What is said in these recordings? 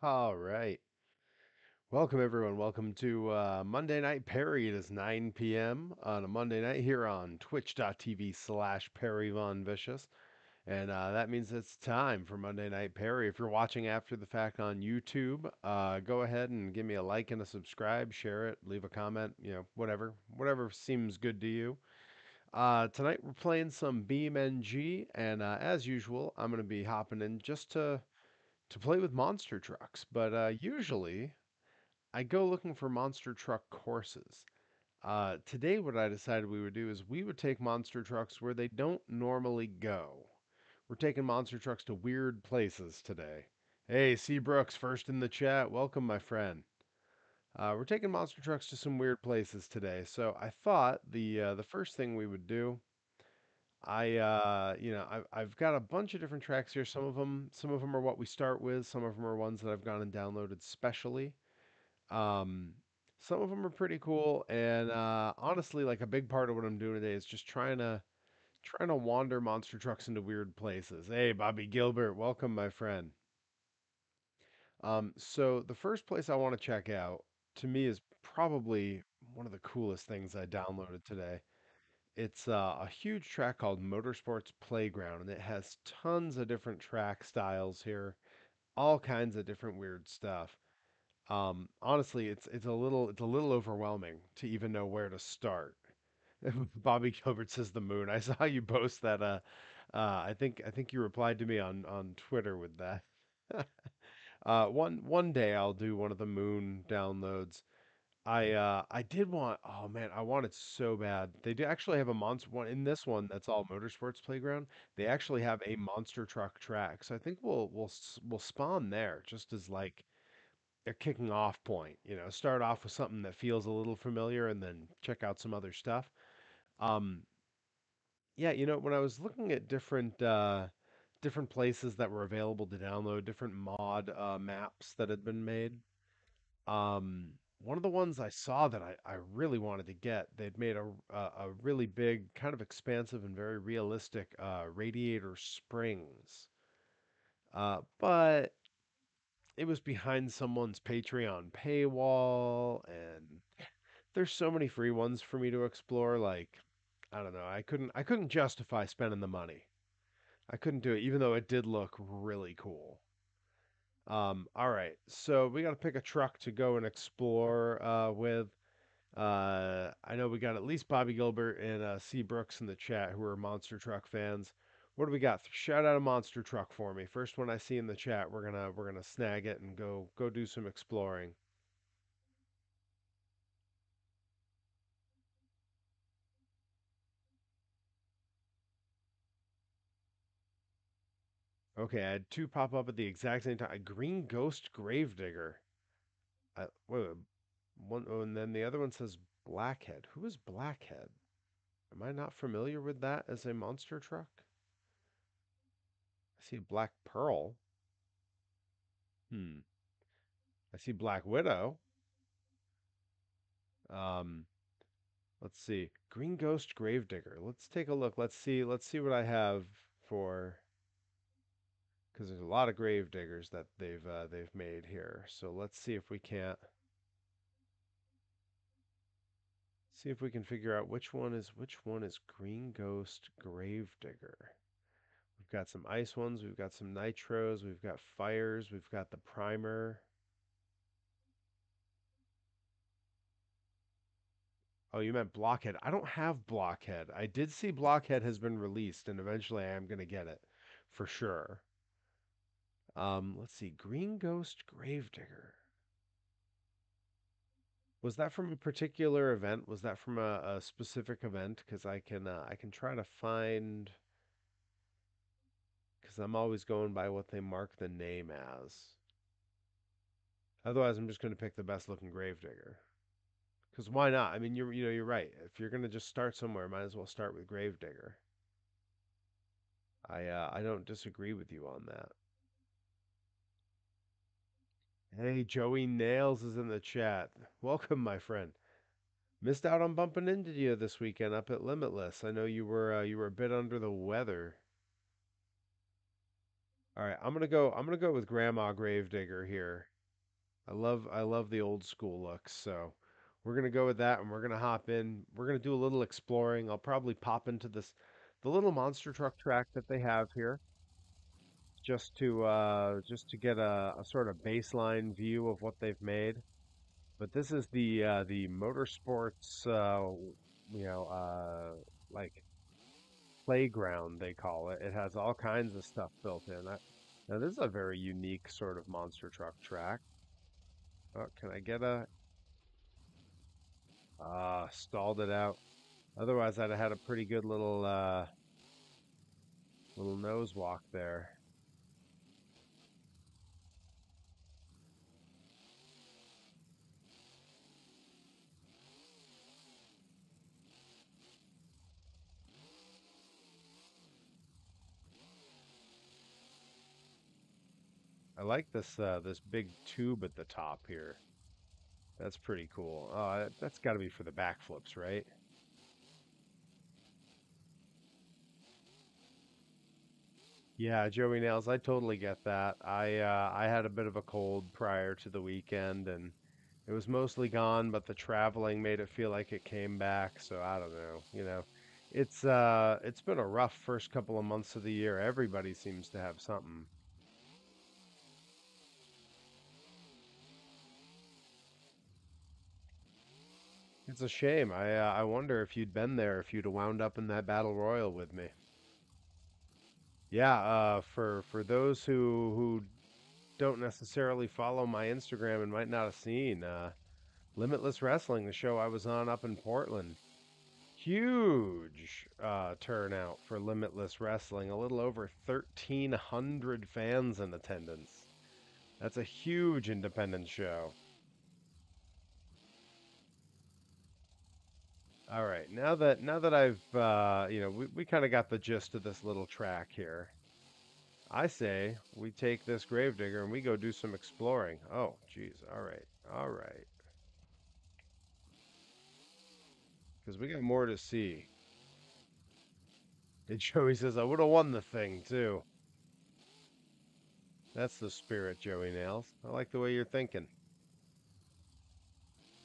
All right. Welcome, everyone. Welcome to Monday Night Perry. It is 9 p.m. on a Monday night here on twitch.tv/ Perry Von Vicious. And that means it's time for Monday Night Perry. If you're watching after the fact on YouTube, go ahead and give me a like and a subscribe, share it, leave a comment, whatever seems good to you. Tonight we're playing some BeamNG, and as usual, I'm going to be hopping in just to play with monster trucks. But usually I go looking for monster truck courses. Today, what I decided we would do is we would take monster trucks where they don't normally go. We're taking monster trucks to weird places today. Hey, C. Brooks, first in the chat. Welcome, my friend. We're taking monster trucks to some weird places today. So I thought the first thing we would do, I've got a bunch of different tracks here. Some of them are what we start with. Some of them are ones that I've gone and downloaded specially. Um, some of them are pretty cool, and honestly, like a big part of what I'm doing today is just trying to wander monster trucks into weird places. Hey, Bobby Gilbert, welcome, my friend. So the first place I want to check out, to me, is probably one of the coolest things I downloaded today. It's a huge track called Motorsports Playground, and it has tons of different track styles here, all kinds of different weird stuff. Honestly, it's a little overwhelming to even know where to start. Bobby Gilbert says the moon. I saw you post that. I think you replied to me on Twitter with that. One day I'll do one of the moon downloads. I did want. Oh man, I want it so bad. They do actually have a monster one in this one that's all motorsports playground. They actually have a monster truck track, so I think we'll spawn there just as like a kicking off point. Start off with something that feels a little familiar and then check out some other stuff. Um, yeah, when I was looking at different places that were available to download, different mod maps that had been made. One of the ones I saw that I really wanted to get, they'd made a really big, kind of expansive and very realistic Radiator Springs. But it was behind someone's Patreon paywall, and there's so many free ones for me to explore. Like, I don't know, I couldn't justify spending the money. I couldn't do it, even though it did look really cool. All right, so we got to pick a truck to go and explore with. I know we got at least Bobby Gilbert and C. Brooks in the chat who are monster truck fans. What do we got? Shout out a monster truck for me. First one I see in the chat, we're gonna snag it and go do some exploring. Okay, I had two pop up at the exact same time. A green ghost gravedigger. Wait, one, oh, and then the other one says Blackhead. Who is Blackhead? Am I not familiar with that as a monster truck? I see Black Pearl. Hmm. I see Black Widow. Um, let's see. Green Ghost Gravedigger. Let's take a look. Let's see what I have for because there's a lot of gravediggers that they've made here. So let's see if we can figure out which one is Green Ghost Gravedigger. We've got some ice ones, we've got some nitros, we've got fires, we've got the primer. Oh, you meant Blockhead. I don't have Blockhead. I did see Blockhead has been released, and eventually I am gonna get it for sure. Let's see. Green Ghost Gravedigger. Was that from a particular event? Was that from a specific event? Because I can try to find because I'm always going by what they mark the name as. Otherwise, I'm just going to pick the best looking Gravedigger. Because why not? I mean, you're right. If you're going to just start somewhere, might as well start with Gravedigger. I don't disagree with you on that. Hey, Joey Nails is in the chat. Welcome, my friend. Missed out on bumping into you this weekend up at Limitless. I know you were a bit under the weather. All right, I'm gonna go with Grandma Gravedigger here. I love the old school looks, so we're gonna go with that, and we're gonna hop in. We're gonna do a little exploring. I'll probably pop into the little monster truck track that they have here, just to get a sort of baseline view of what they've made. But this is the motorsports, like playground they call it. It has all kinds of stuff built in. Now this is a very unique sort of monster truck track. Oh, can I get a stalled it out? Otherwise, I'd have had a pretty good little nose walk there. I like this big tube at the top here. That's pretty cool. Oh, that's got to be for the backflips, right? Yeah, Joey Nails, I totally get that. I had a bit of a cold prior to the weekend, and it was mostly gone, but the traveling made it feel like it came back. So I don't know, it's been a rough first couple of months of the year. Everybody seems to have something. It's a shame. I wonder if you'd been there, if you'd have wound up in that battle royal with me. Yeah, for those who don't necessarily follow my Instagram and might not have seen, Limitless Wrestling, the show I was on up in Portland. Huge turnout for Limitless Wrestling. A little over 1,300 fans in attendance. That's a huge independent show. All right, now that I've we kind of got the gist of this little track here. I say we take this gravedigger and we go do some exploring. Oh, geez. All right, all right, because we got more to see. And Joey says I would have won the thing too. That's the spirit, Joey Nails. I like the way you're thinking.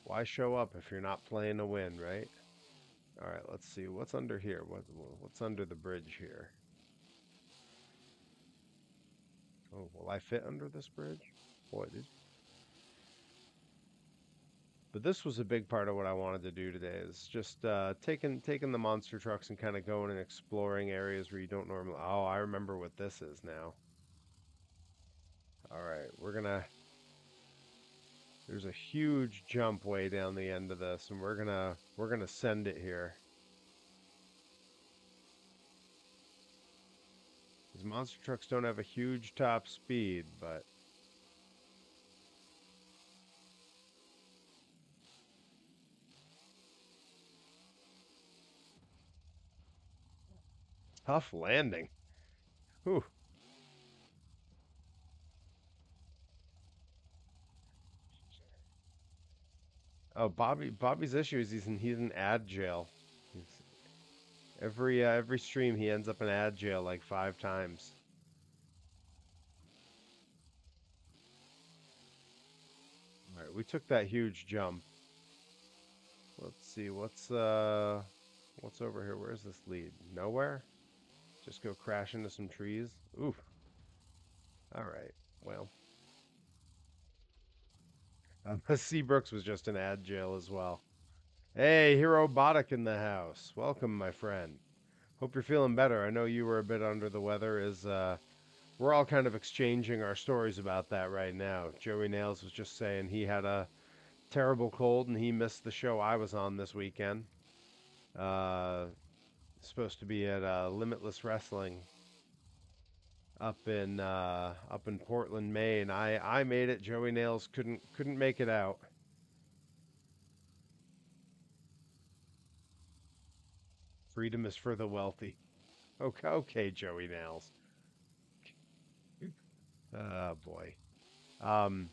Why show up if you're not playing to win, right? All right, let's see what's under here. What's under the bridge here? Oh, will I fit under this bridge? Boy, but this was a big part of what I wanted to do today is just taking the monster trucks and kind of going and exploring areas where you don't normally. Oh, I remember what this is now. All right, there's a huge jump way down the end of this, and we're gonna send it here. These monster trucks don't have a huge top speed, but tough landing. Whew. Oh, Bobby's issue is he's in ad jail. He's, every stream he ends up in ad jail like 5 times. All right, we took that huge jump. Let's see what's over here. Where's this lead? Nowhere. Just go crash into some trees. Oof. All right. Well, Seabrooks was just in ad jail as well. Hey, Hero Botic in the house. Welcome, my friend. Hope you're feeling better. I know you were a bit under the weather. Is We're all kind of exchanging our stories about that right now. Joey Nails was just saying he had a terrible cold and he missed the show I was on this weekend. Uh, Supposed to be at Limitless Wrestling up in Portland, Maine. I made it. Joey Nails couldn't make it out. Freedom is for the wealthy. Okay, okay, Joey Nails. Oh boy. Um,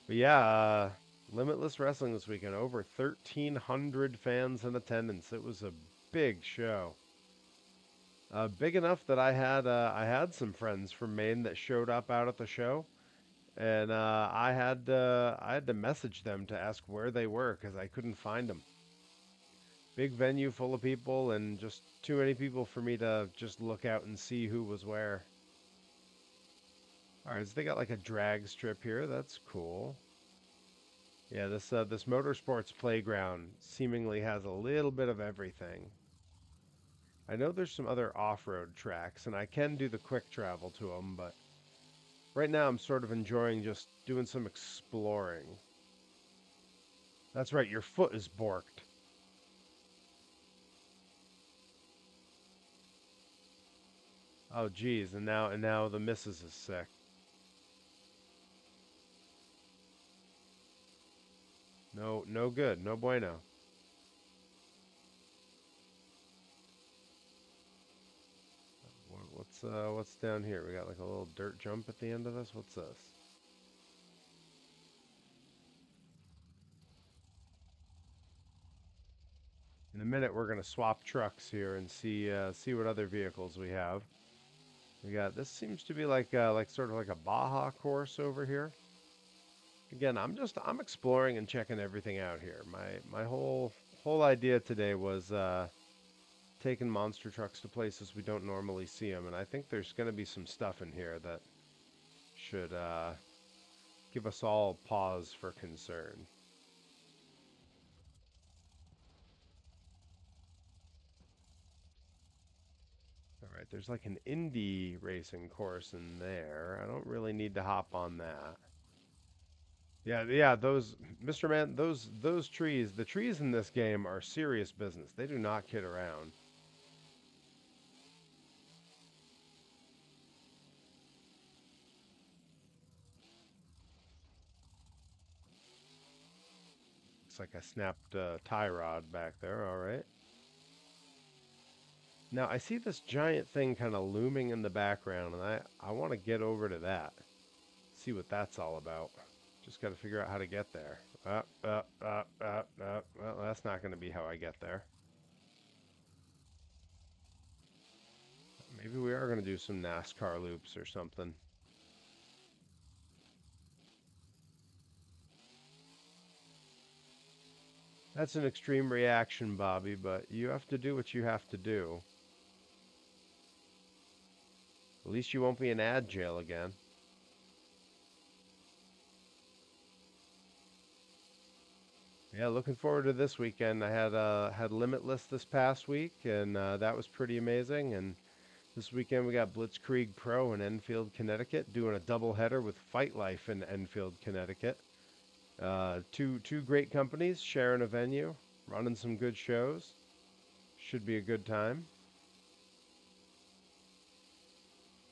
but yeah, Limitless Wrestling this weekend. Over 1,300 fans in attendance. It was a big show. Big enough that I had some friends from Maine that showed up out at the show, and I had to message them to ask where they were because I couldn't find them. Big venue full of people and just too many people for me to just look out and see who was where. All right, so they got like a drag strip here. That's cool. Yeah, this motorsports playground seemingly has a little bit of everything. I know there's some other off-road tracks, and I can do the quick travel to them, but right now I'm sort of enjoying just doing some exploring. That's right, your foot is borked. Oh geez, and now the missus is sick. No, no good, no bueno. What's down here? We got like a little dirt jump at the end of this. What's this? In a minute, we're gonna swap trucks here and see what other vehicles we have. We got this seems to be like sort of like a Baja course over here. Again, I'm exploring and checking everything out here. My whole idea today was taking monster trucks to places we don't normally see them, and I think there's going to be some stuff in here that should give us all pause for concern. All right, there's like an indie racing course in there. I don't really need to hop on that. Yeah, yeah, those Mr. Man, those trees, the trees in this game are serious business. They do not kid around. Looks like I snapped a tie rod back there. All right. Now I see this giant thing kind of looming in the background, and I want to get over to that. See what that's all about. Just got to figure out how to get there. Well, that's not going to be how I get there. Maybe we are going to do some NASCAR loops or something. That's an extreme reaction, Bobby, but you have to do what you have to do. At least you won't be in ad jail again. Yeah, looking forward to this weekend. I had Limitless this past week, and that was pretty amazing. And this weekend we got Blitzkrieg Pro in Enfield, Connecticut, doing a doubleheader with Fight Life in Enfield, Connecticut. Two great companies sharing a venue, running some good shows. Should be a good time.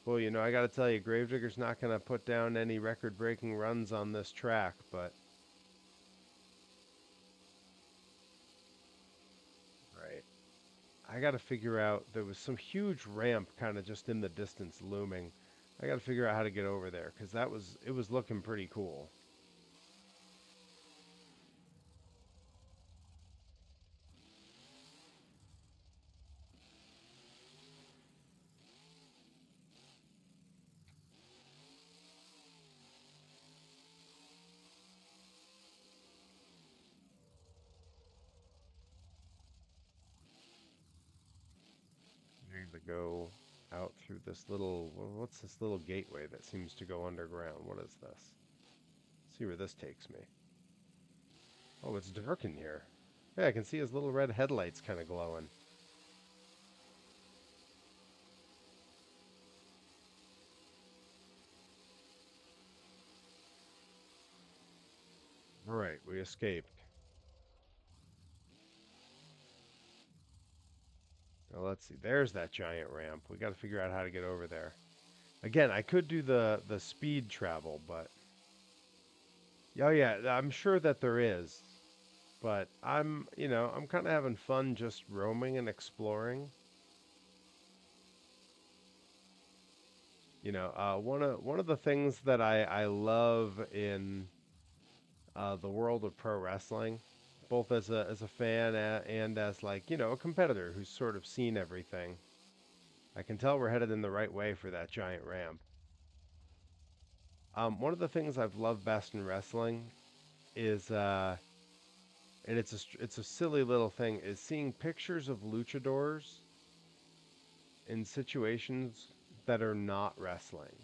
Well, you know, I got to tell you, Gravedigger's not going to put down any record-breaking runs on this track, but right. I got to figure out there was some huge ramp kind of just in the distance looming. I got to figure out how to get over there because it was looking pretty cool. Need to go out through this little what's this little gateway that seems to go underground? What is this? See where this takes me. Oh, it's dark in here. Yeah, I can see his little red headlights kind of glowing. All right, we escaped. Now let's see. There's that giant ramp. We got to figure out how to get over there. Again, I could do the speed travel, but oh yeah, I'm sure that there is. But I'm kind of having fun just roaming and exploring. One of the things that I love in the world of pro wrestling, both as a fan and as like a competitor who's sort of seen everything. I can tell we're headed in the right way for that giant ramp. One of the things I've loved best in wrestling is, and it's a silly little thing, is seeing pictures of luchadors in situations that are not wrestling.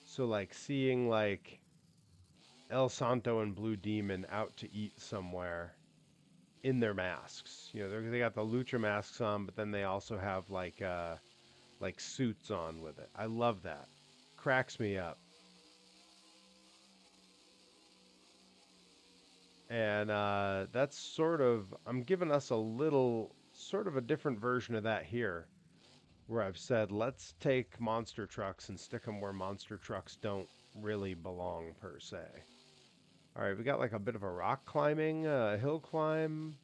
So like seeing like El Santo and Blue Demon out to eat somewhere in their masks. You know, they got the lucha masks on, but then they also have like suits on with it. I love that. Cracks me up. And that's sort of, I'm giving us a little, sort of a different version of that here, where I've said, let's take monster trucks and stick them where monster trucks don't really belong, per se. All right, we got like a bit of a rock climbing, hill climb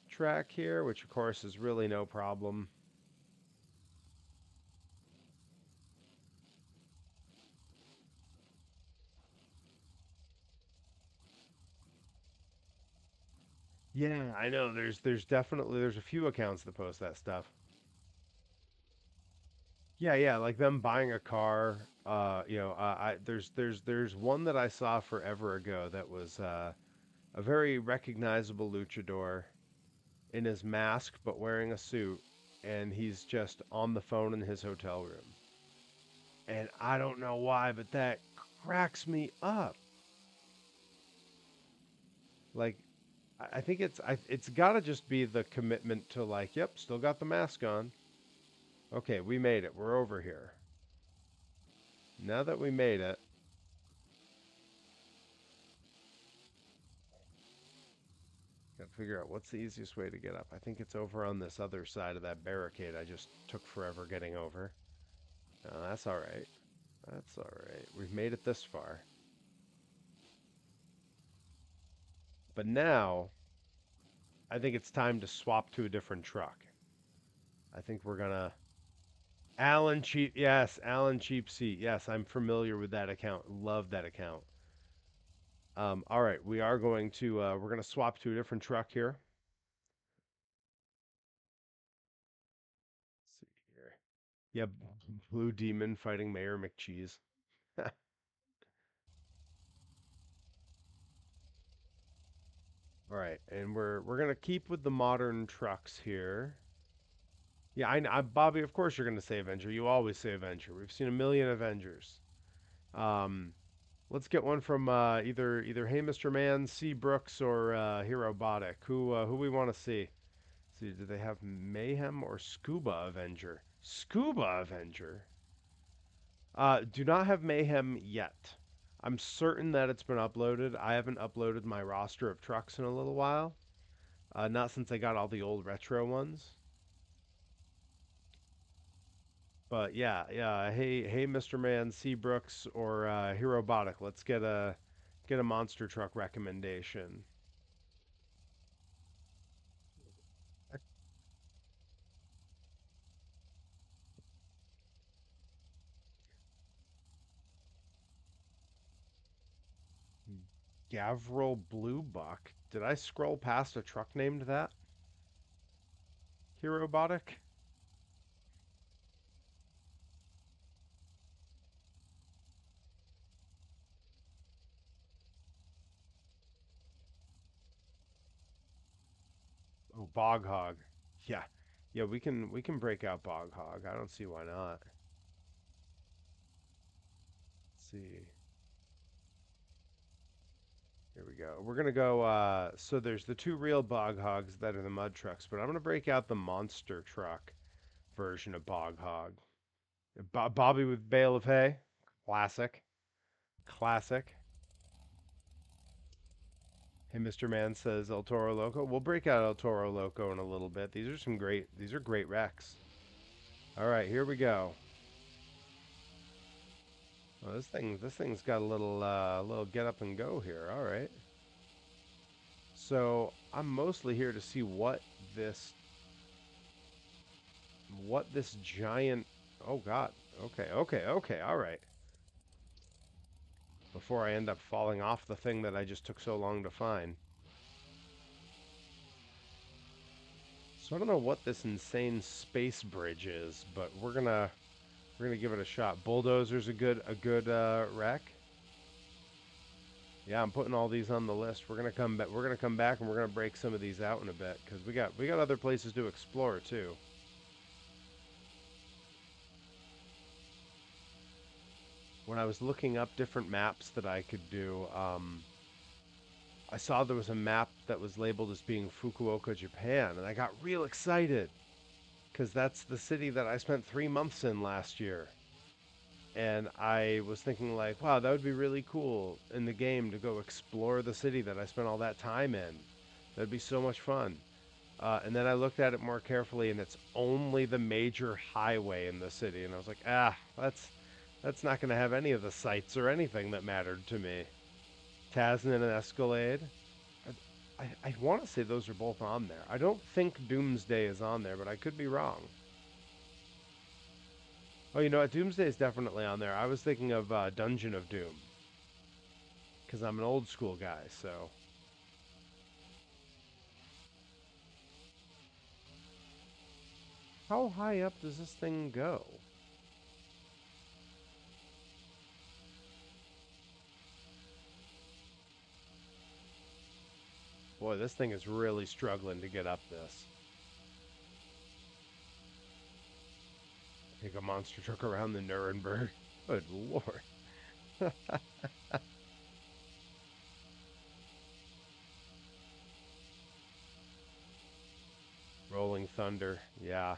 track here, which of course is really no problem. Yeah, I know. There's definitely there's a few accounts that post that stuff. Yeah, yeah, like them buying a car. There's one that I saw forever ago that was a very recognizable luchador in his mask but wearing a suit, and he's just on the phone in his hotel room. And I don't know why, but that cracks me up. Like I think it's got to just be the commitment to like, yep, still got the mask on. Okay, we made it. We're over here. Now that we made it, gotta figure out what's the easiest way to get up. I think it's over on this other side of that barricade I just took forever getting over. No, that's all right. That's all right. We've made it this far. But now, I think it's time to swap to a different truck. I think we're gonna Alan Cheap. Yes, Alan Cheap Seat. Yes, I'm familiar with that account. Love that account. All right, we are going to we're gonna swap to a different truck here. Let's see here. Yeah, Blue Demon fighting Mayor McCheese. All right, and we're gonna keep with the modern trucks here. Yeah, Bobby. Of course, you're gonna say Avenger. You always say Avenger. We've seen a million Avengers. Um, let's get one from either Hey Mr. Man, C Brooks, or Hero Botic. Who we want to see? See, do they have Mayhem or Scuba Avenger? Scuba Avenger. Do not have Mayhem yet. I'm certain that it's been uploaded. I haven't uploaded my roster of trucks in a little while. Not since I got all the old retro ones. But yeah, yeah. Hey, Mr. Man, Seabrooks, or Herobotic. Let's get a monster truck recommendation. Gavril Bluebuck. Did I scroll past a truck named that? Herobotic? Oh, Bog Hog. Yeah, yeah. We can break out Bog Hog. I don't see why not. Let's see. Here we go. We're gonna go. So there's the two real Bog Hogs that are the mud trucks, but I'm gonna break out the monster truck version of Bog Hog. Bobby with bale of hay. Classic. Classic. Hey, Mr. Man says El Toro Loco. We'll break out El Toro Loco in a little bit. These are great wrecks. All right, here we go. Well, this thing's got a little get up and go here. All right. So I'm mostly here to see this, what this giant, oh God. Okay, okay, okay. All right. Before I end up falling off the thing that I just took so long to find. So I don't know what this insane space bridge is, but we're gonna give it a shot. Bulldozer's a good wreck. Yeah, I'm putting all these on the list. We're gonna come back. We're gonna come back and we're gonna break some of these out in a bit because we got other places to explore too. When I was looking up different maps that I could do, I saw there was a map that was labeled as being Fukuoka, Japan, and I got real excited because that's the city that I spent 3 months in last year. And I was thinking like, wow, that would be really cool in the game to go explore the city that I spent all that time in. That'd be so much fun. And then I looked at it more carefully, and it's only the major highway in the city. And I was like, that's not going to have any of the sights or anything that mattered to me. Tasman and Escalade. I want to say those are both on there. I don't think Doomsday is on there, but I could be wrong. Oh, you know what? Doomsday is definitely on there. I was thinking of Dungeon of Doom because I'm an old school guy. So, how high up does this thing go? Boy, this thing is really struggling to get up this. Take a monster truck around the Nuremberg. Good lord. Rolling Thunder. Yeah.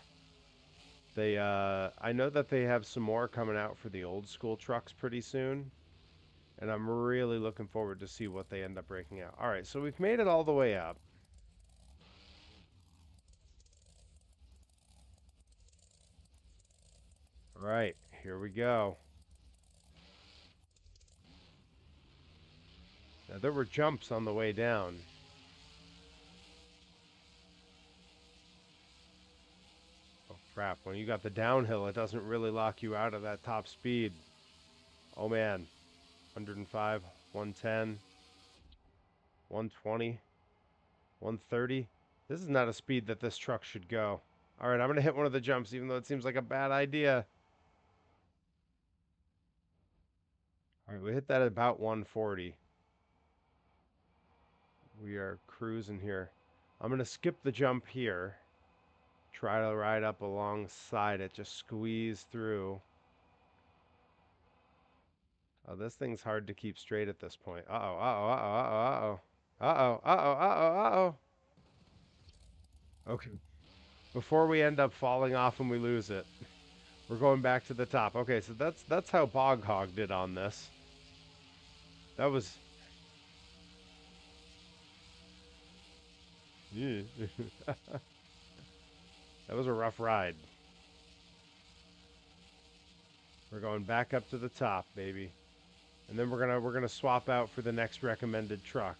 I know that they have some more coming out for the old school trucks pretty soon, and I'm really looking forward to see what they end up breaking out. All right, so we've made it all the way up. All right, here we go. Now there were jumps on the way down. Oh crap, when you got the downhill, it doesn't really lock you out of that top speed. Oh man, 105, 110, 120, 130. This is not a speed that this truck should go. All right, I'm going to hit one of the jumps, even though it seems like a bad idea. All right, we hit that at about 140. We are cruising here. I'm going to skip the jump here. Try to ride up alongside it, just squeeze through. Oh, this thing's hard to keep straight at this point. Uh-oh, uh-oh, uh-oh, uh-oh, uh-oh. Uh-oh, uh-oh, uh-oh, uh-oh. Okay. Before we end up falling off and we lose it. We're going back to the top. Okay, so that's how Bog Hog did on this. That was that was a rough ride. We're going back up to the top, baby. And then we're gonna swap out for the next recommended truck.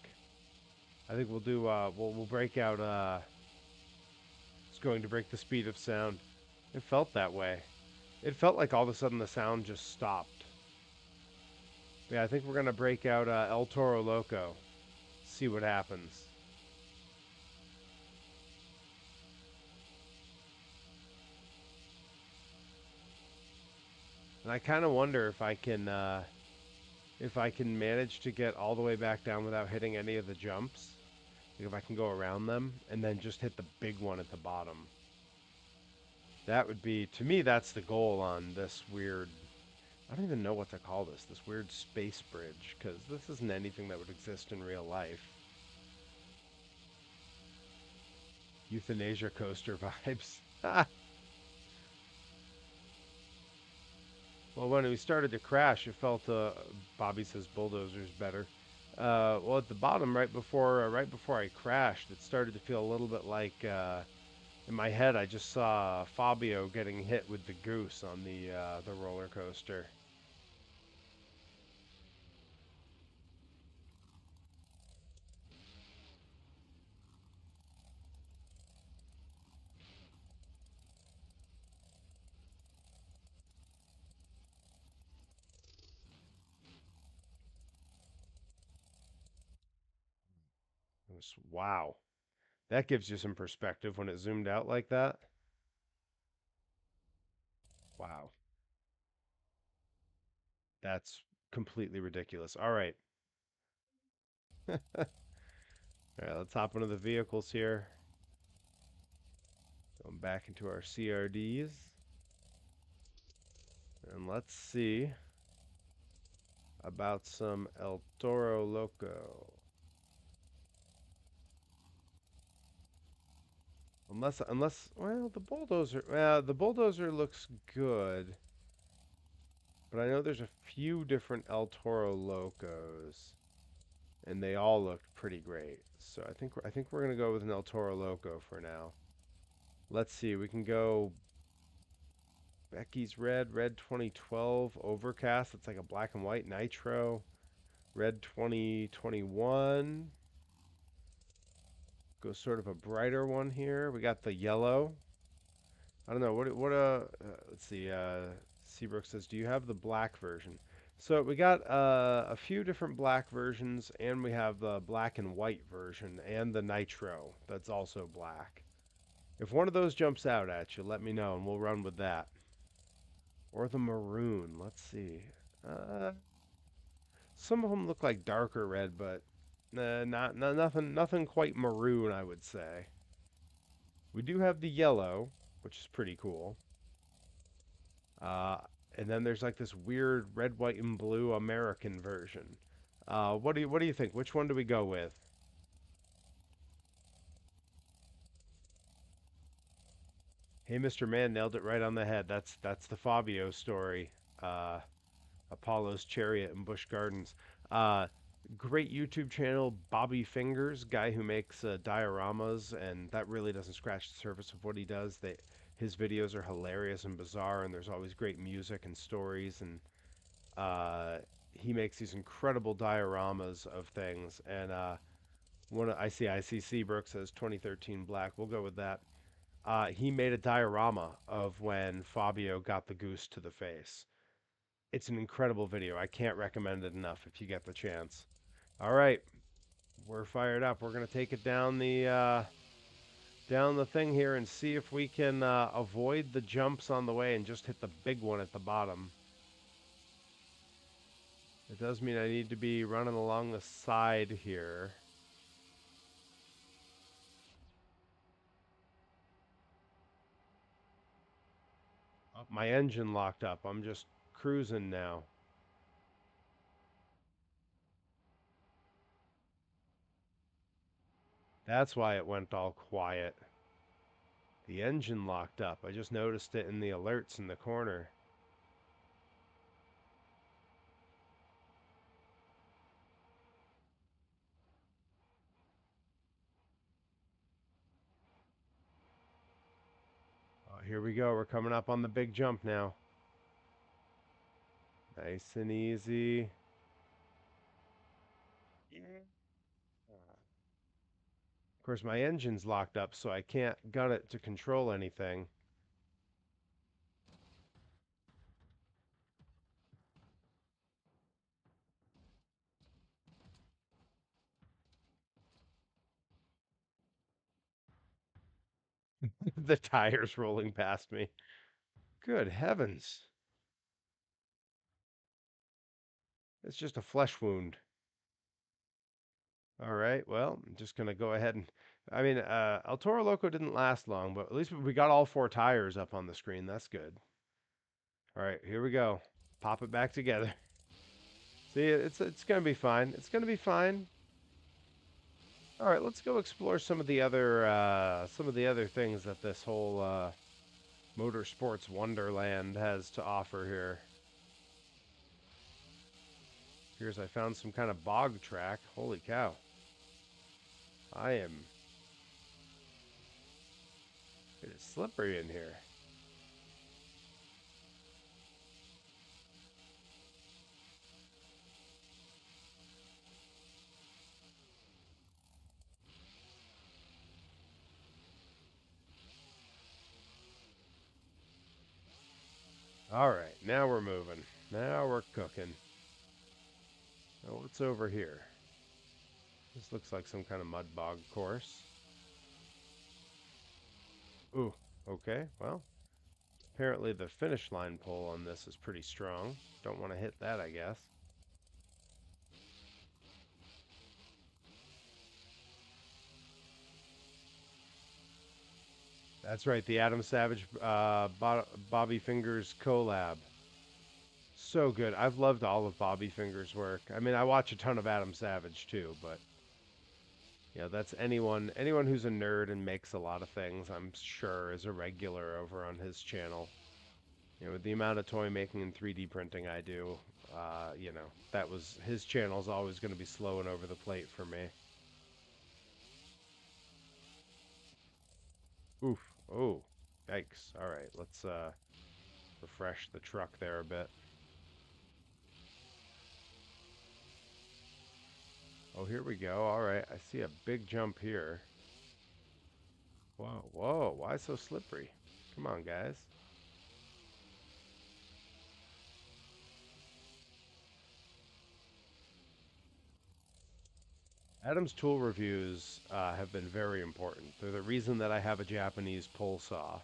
I think we'll do we'll break out it's going to break the speed of sound. It felt that way. It felt like all of a sudden the sound just stopped. Yeah, I think we're gonna break out El Toro Loco. See what happens. And I kind of wonder if I can manage to get all the way back down without hitting any of the jumps. Like if I can go around them and then just hit the big one at the bottom. That would be, to me, that's the goal on this weird, I don't even know what to call this weird space bridge, because this isn't anything that would exist in real life. Euthanasia coaster vibes. Well, when we started to crash, it felt, Bobby says bulldozer's better. Well, at the bottom, right before I crashed, it started to feel a little bit like, in my head, I just saw Fabio getting hit with the goose on the roller coaster. It was wow. That gives you some perspective when it zoomed out like that. Wow. That's completely ridiculous. All right. All right, let's hop into the vehicles here. Going back into our CRDs. And let's see about some El Toro Loco. Well, the bulldozer looks good, but I know there's a few different El Toro Locos, and they all looked pretty great. So I think we're gonna go with an El Toro Loco for now. Let's see, we can go Becky's Red 2012 Overcast. It's like a black and white Nitro. Red 2021. Go sort of a brighter one here. We got the yellow. I don't know let's see. Seabrook says, "Do you have the black version?" So we got a few different black versions, and we have the black and white version, and the nitro that's also black. If one of those jumps out at you, let me know, and we'll run with that. Or the maroon. Let's see. Uh, some of them look like darker red, but nothing quite maroon, I would say. We do have the yellow, which is pretty cool. Uh, and then there's like this weird red, white, and blue American version. What do you think? Which one do we go with? Hey, Mr. Man nailed it right on the head. That's the Fabio story. Uh, Apollo's Chariot in Busch Gardens. Uh, Great YouTube channel, Bobby Fingers, guy who makes dioramas, and that really doesn't scratch the surface of what he does. His videos are hilarious and bizarre, and there's always great music and stories, and uh, he makes these incredible dioramas of things. And I see Seabrook says 2013 Black. We'll go with that. He made a diorama of when Fabio got the goose to the face. It's an incredible video. I can't recommend it enough if you get the chance. All right, we're fired up. We're gonna take it down the thing here and see if we can avoid the jumps on the way and just hit the big one at the bottom. It does mean I need to be running along the side here. Oh, my engine locked up. I'm just cruising now. That's why it went all quiet. The engine locked up. I just noticed it in the alerts in the corner. Oh, here we go. We're coming up on the big jump now. Nice and easy. Yeah. Of course, my engine's locked up, so I can't gun it to control anything. The tire's rolling past me. Good heavens. It's just a flesh wound. All right, well, I'm just gonna go ahead and I mean, El Toro Loco didn't last long, but at least we got all four tires up on the screen. That's good. All right, here we go. Pop it back together. See, it's gonna be fine. It's gonna be fine. All right, let's go explore some of the other things that this whole motorsports wonderland has to offer here. Here's I found some kind of bog track. Holy cow! I am. It is slippery in here. All right, now we're moving. Now we're cooking. Now what's over here? This looks like some kind of mud bog course. Ooh, okay. Well, apparently the finish line pull on this is pretty strong. Don't want to hit that, I guess. That's right, the Adam Savage Bobby Fingers collab. So good. I've loved all of Bobby Fingers' work. I mean, I watch a ton of Adam Savage too, but yeah, that's anyone who's a nerd and makes a lot of things, I'm sure is a regular over on his channel. You know, with the amount of toy making and 3D printing I do, you know, that was his channel's always going to be slow and over the plate for me. Oof. Oh. Yikes. All right, let's refresh the truck there a bit. Oh, here we go. All right, I see a big jump here. Whoa, whoa, why so slippery? Come on, guys. Adam's tool reviews have been very important. They're the reason that I have a Japanese pull saw.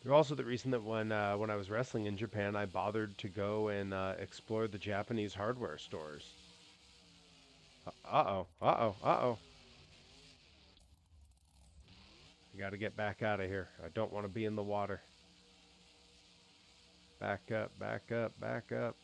They're also the reason that when I was wrestling in Japan, I bothered to go and explore the Japanese hardware stores. Uh-oh, uh-oh, uh-oh. I got to get back out of here. I don't want to be in the water. Back up, back up, back up.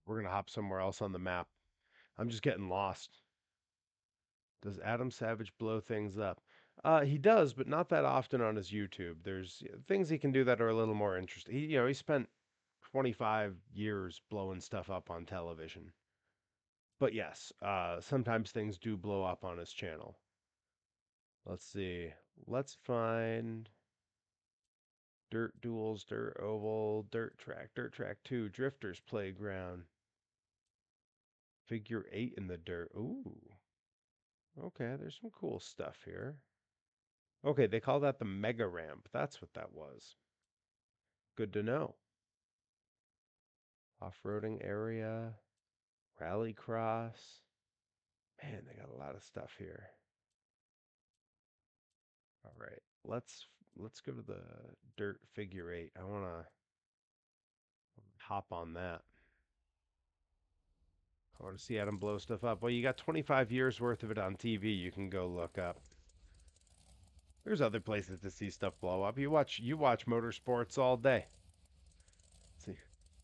We're going to hop somewhere else on the map. I'm just getting lost. Does Adam Savage blow things up? He does, but not that often on his YouTube. There's things he can do that are a little more interesting. He spent 25 years blowing stuff up on television. But yes, sometimes things do blow up on his channel. Let's see. Let's find Dirt Duels, Dirt Oval, Dirt Track 2, Drifters Playground, Figure 8 in the dirt. Ooh, okay, there's some cool stuff here. Okay, they call that the Mega Ramp. That's what that was. Good to know. Off-roading area, Rallycross. Man, they got a lot of stuff here. All right, let's go to the Dirt Figure 8. I want to hop on that. I want to see Adam blow stuff up. Well, you got 25 years worth of it on TV. You can go look up. There's other places to see stuff blow up. You watch motorsports all day. See,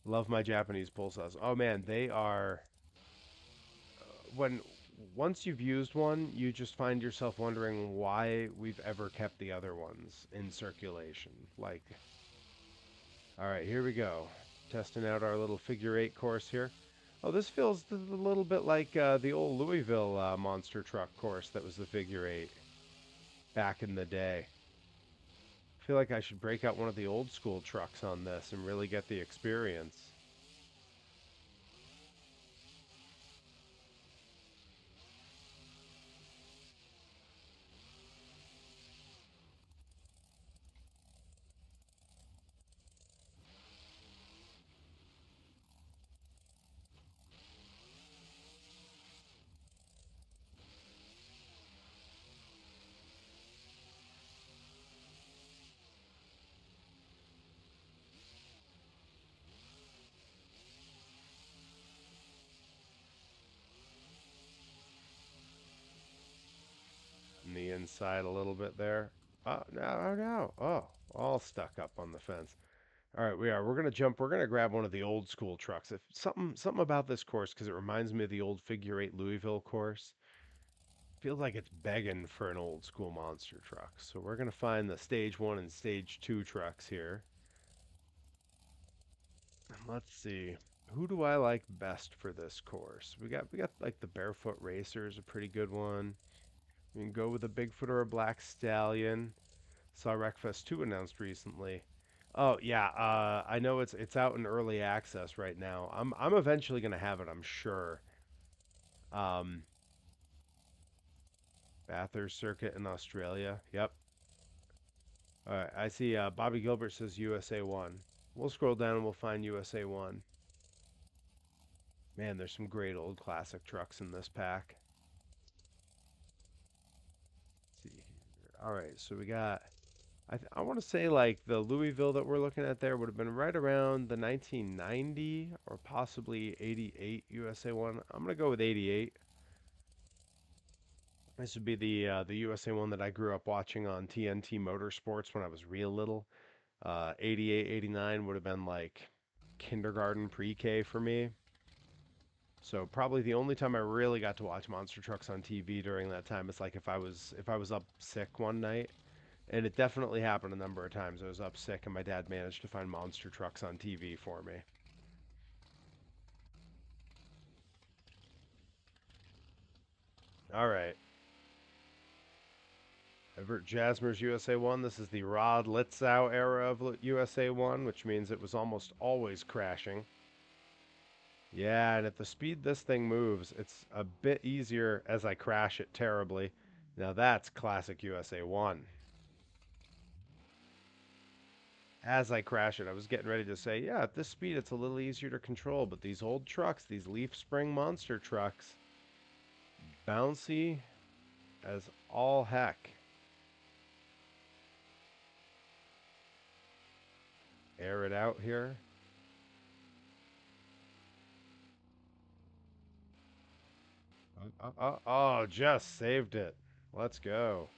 love my Japanese pull saws. Oh man, they are when once you've used one, you just find yourself wondering why we've ever kept the other ones in circulation. Like, all right, here we go. Testing out our little figure eight course here. Oh, this feels a little bit like the old Louisville monster truck course that was the figure eight back in the day. I feel like I should break out one of the old school trucks on this and really get the experience. On the inside a little bit there. Oh, no, no. Oh, all stuck up on the fence. All right, we're gonna jump. We're gonna grab one of the old school trucks. If something about this course because it reminds me of the old figure eight Louisville course. Feels like it's begging for an old school monster truck. So we're gonna find the stage one and stage two trucks here. And let's see. Who do I like best for this course? We got like the Barefoot Racer is a pretty good one. We can go with a Bigfoot or a Black Stallion. Saw Wreckfest 2 announced recently. Oh yeah, I know it's out in early access right now. I'm eventually gonna have it, I'm sure. Um, Bathurst Circuit in Australia. Yep. All right. I see Bobby Gilbert says USA 1. We'll scroll down and we'll find USA 1. Man, there's some great old classic trucks in this pack. Let's see here. All right. So we got, I want to say like the Louisville that we're looking at there would have been right around the 1990 or possibly 88 USA 1. I'm going to go with 88. This would be the USA 1 that I grew up watching on TNT Motorsports when I was real little. 88, 89 would have been like kindergarten, pre-K for me. So probably the only time I really got to watch monster trucks on TV during that time is like if I was up sick one night, and it definitely happened a number of times. I was up sick and my dad managed to find monster trucks on TV for me. All right. Everett Jasmer's USA 1. This is the Rod Litzau era of USA 1, which means it was almost always crashing. Yeah, and at the speed this thing moves, it's a bit easier as I crash it terribly. Now that's classic USA 1. As I crash it, I was getting ready to say, yeah, at this speed it's a little easier to control, but these old trucks, these leaf spring monster trucks, bouncy as all heck. Air it out here. Oh, just saved it. Let's go.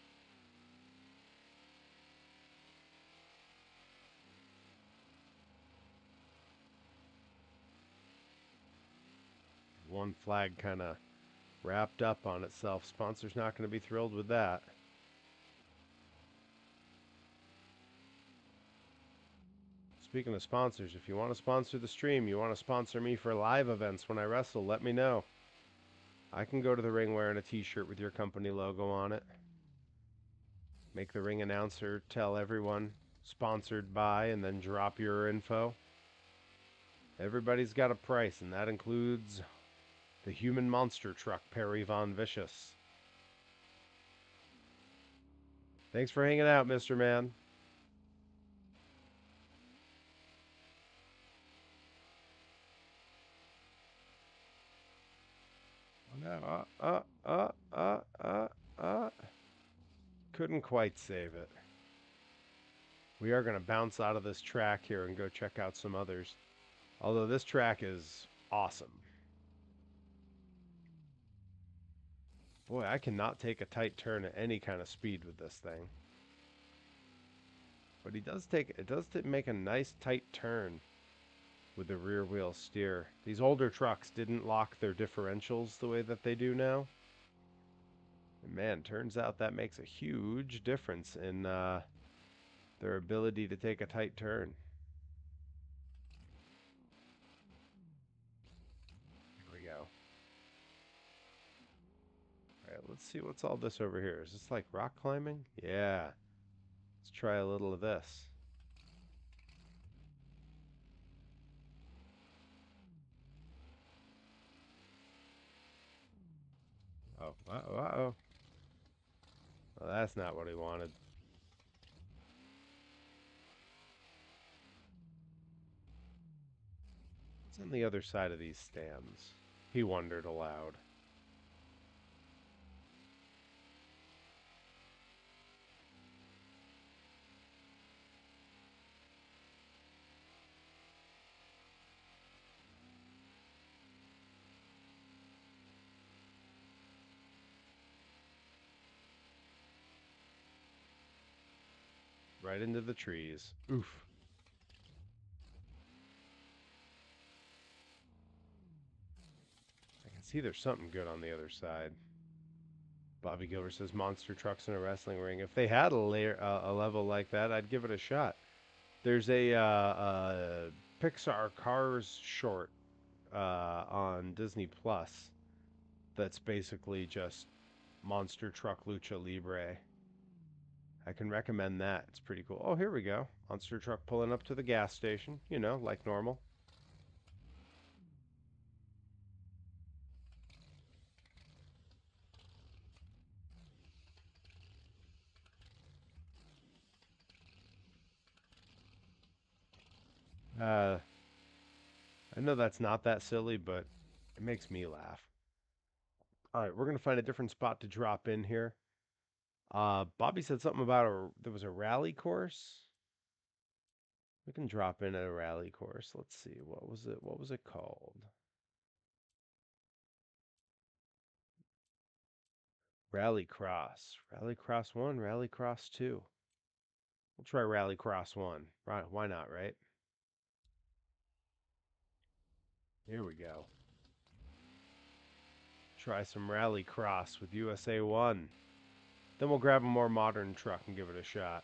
One flag kind of wrapped up on itself. Sponsor's not going to be thrilled with that. Speaking of sponsors, if you want to sponsor the stream, you want to sponsor me for live events when I wrestle, let me know. I can go to the ring wearing a t-shirt with your company logo on it. Make the ring announcer tell everyone sponsored by and then drop your info. Everybody's got a price, and that includes the human monster truck, Perry Von Vicious. Thanks for hanging out, Mr. Man. Oh, no. Couldn't quite save it. We are going to bounce out of this track here and go check out some others. Although this track is awesome. Boy, I cannot take a tight turn at any kind of speed with this thing. But it does make a nice tight turn with the rear wheel steer. These older trucks didn't lock their differentials the way that they do now. And man, turns out that makes a huge difference in their ability to take a tight turn. Here we go. All right, let's see what's all this over here. Is this like rock climbing? Yeah. Let's try a little of this. Oh, uh-oh. Well, that's not what he wanted. What's on the other side of these stands? He wondered aloud. Right into the trees. Oof. I can see there's something good on the other side. Bobby Gilbert says monster trucks in a wrestling ring. If they had a level like that, I'd give it a shot. There's a Pixar Cars short on Disney Plus that's basically just monster truck lucha libre. I can recommend that. It's pretty cool. Oh, here we go. Monster truck pulling up to the gas station, you know, like normal. Uh, I know that's not that silly, but it makes me laugh. All right, we're gonna find a different spot to drop in here. Bobby said something about there was a rally course. We can drop in at a rally course. Let's see. What was it? What was it called? Rally Cross. Rally Cross 1, Rally Cross 2. We'll try Rally Cross 1. Right, why not, right? Here we go. Try some Rally Cross with USA 1. Then we'll grab a more modern truck and give it a shot.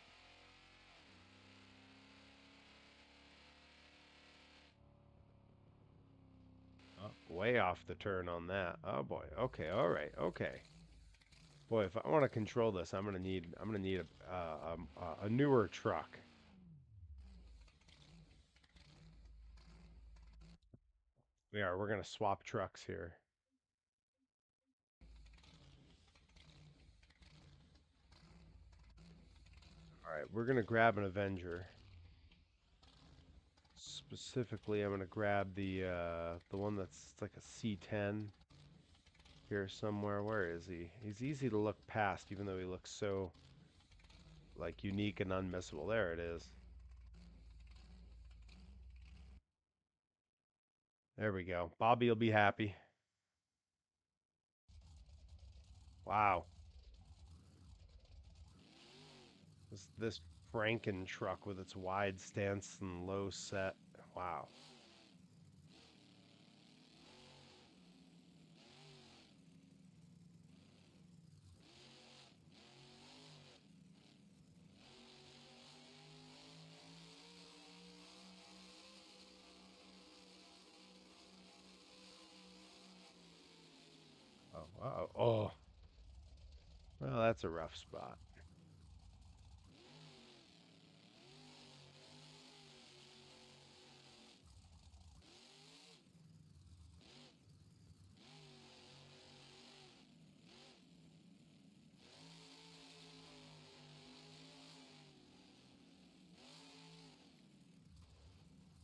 Oh, way off the turn on that. Oh boy. Okay. All right. Okay. Boy, if I want to control this, I'm gonna need a newer truck. We are. We're gonna swap trucks here. All right. We're gonna grab an Avenger. Specifically, I'm gonna grab the one that's like a C10 here somewhere. Where is he? He's easy to look past, even though he looks so like unique and unmissable. There it is. There we go. Bobby will be happy. Wow. This Franken truck with its wide stance and low set. Wow. Oh, wow. Oh. Well, that's a rough spot.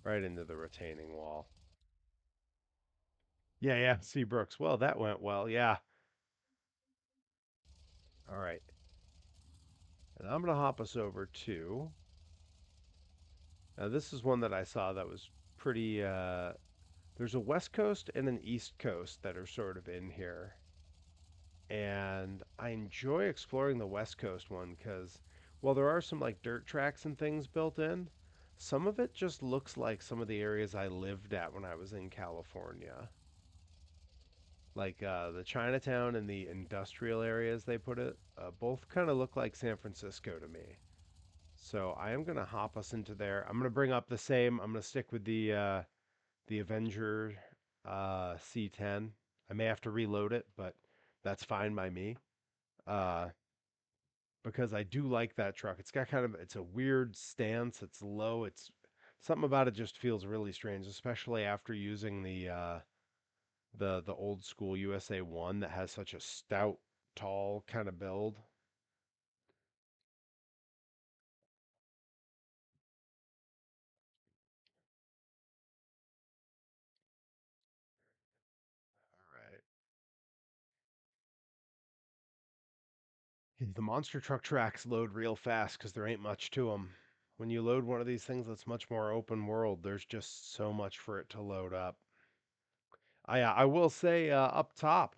Right into the retaining wall. Yeah, yeah. Seabrooks. Well, that went well. Yeah. All right. And I'm going to hop us over to. Now, this is one that I saw that was pretty. There's a West Coast and an East Coast that are sort of in here. And I enjoy exploring the West Coast one because while there are some like dirt tracks and things built in, some of it just looks like some of the areas I lived at when I was in California. Like the Chinatown and the industrial areas they put it, both kind of look like San Francisco to me. So I am gonna hop us into there. I'm gonna bring up the same. I'm gonna stick with the Avenger C10. I may have to reload it, but that's fine by me. Uh, because I do like that truck. It's got kind of it's a weird stance. It's low. It's something about it just feels really strange, especially after using the old school USA 1 that has such a stout, tall kind of build. All right. The monster truck tracks load real fast because there ain't much to them. When you load one of these things that's much more open world, there's just so much for it to load up. I will say up top,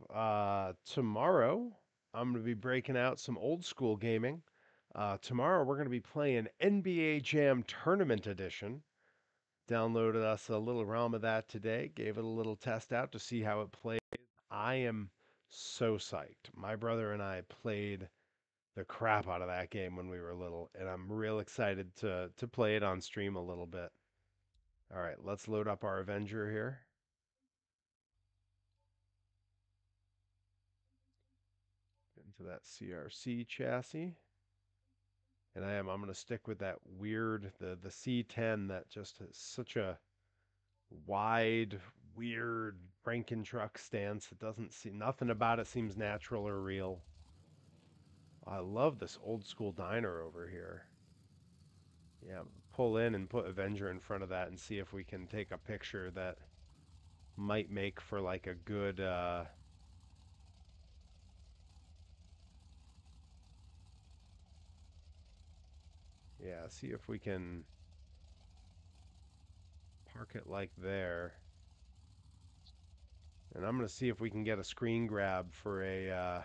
tomorrow I'm going to be breaking out some old school gaming. Tomorrow we're going to be playing NBA Jam Tournament Edition. Downloaded us a little realm of that today, gave it a little test out to see how it plays. I am so psyched. My brother and I played the crap out of that game when we were little, and I'm real excited to play it on stream a little bit. All right, let's load up our Avenger here. Into that CRC chassis. And I'm going to stick with that weird the C10 that just has such a wide, weird Franken truck stance. It doesn't see nothing about it seems natural or real. I love this old school diner over here. Yeah, pull in and put Avenger in front of that and see if we can take a picture that might make for like a good yeah, see if we can park it like there. And I'm going to see if we can get a screen grab for a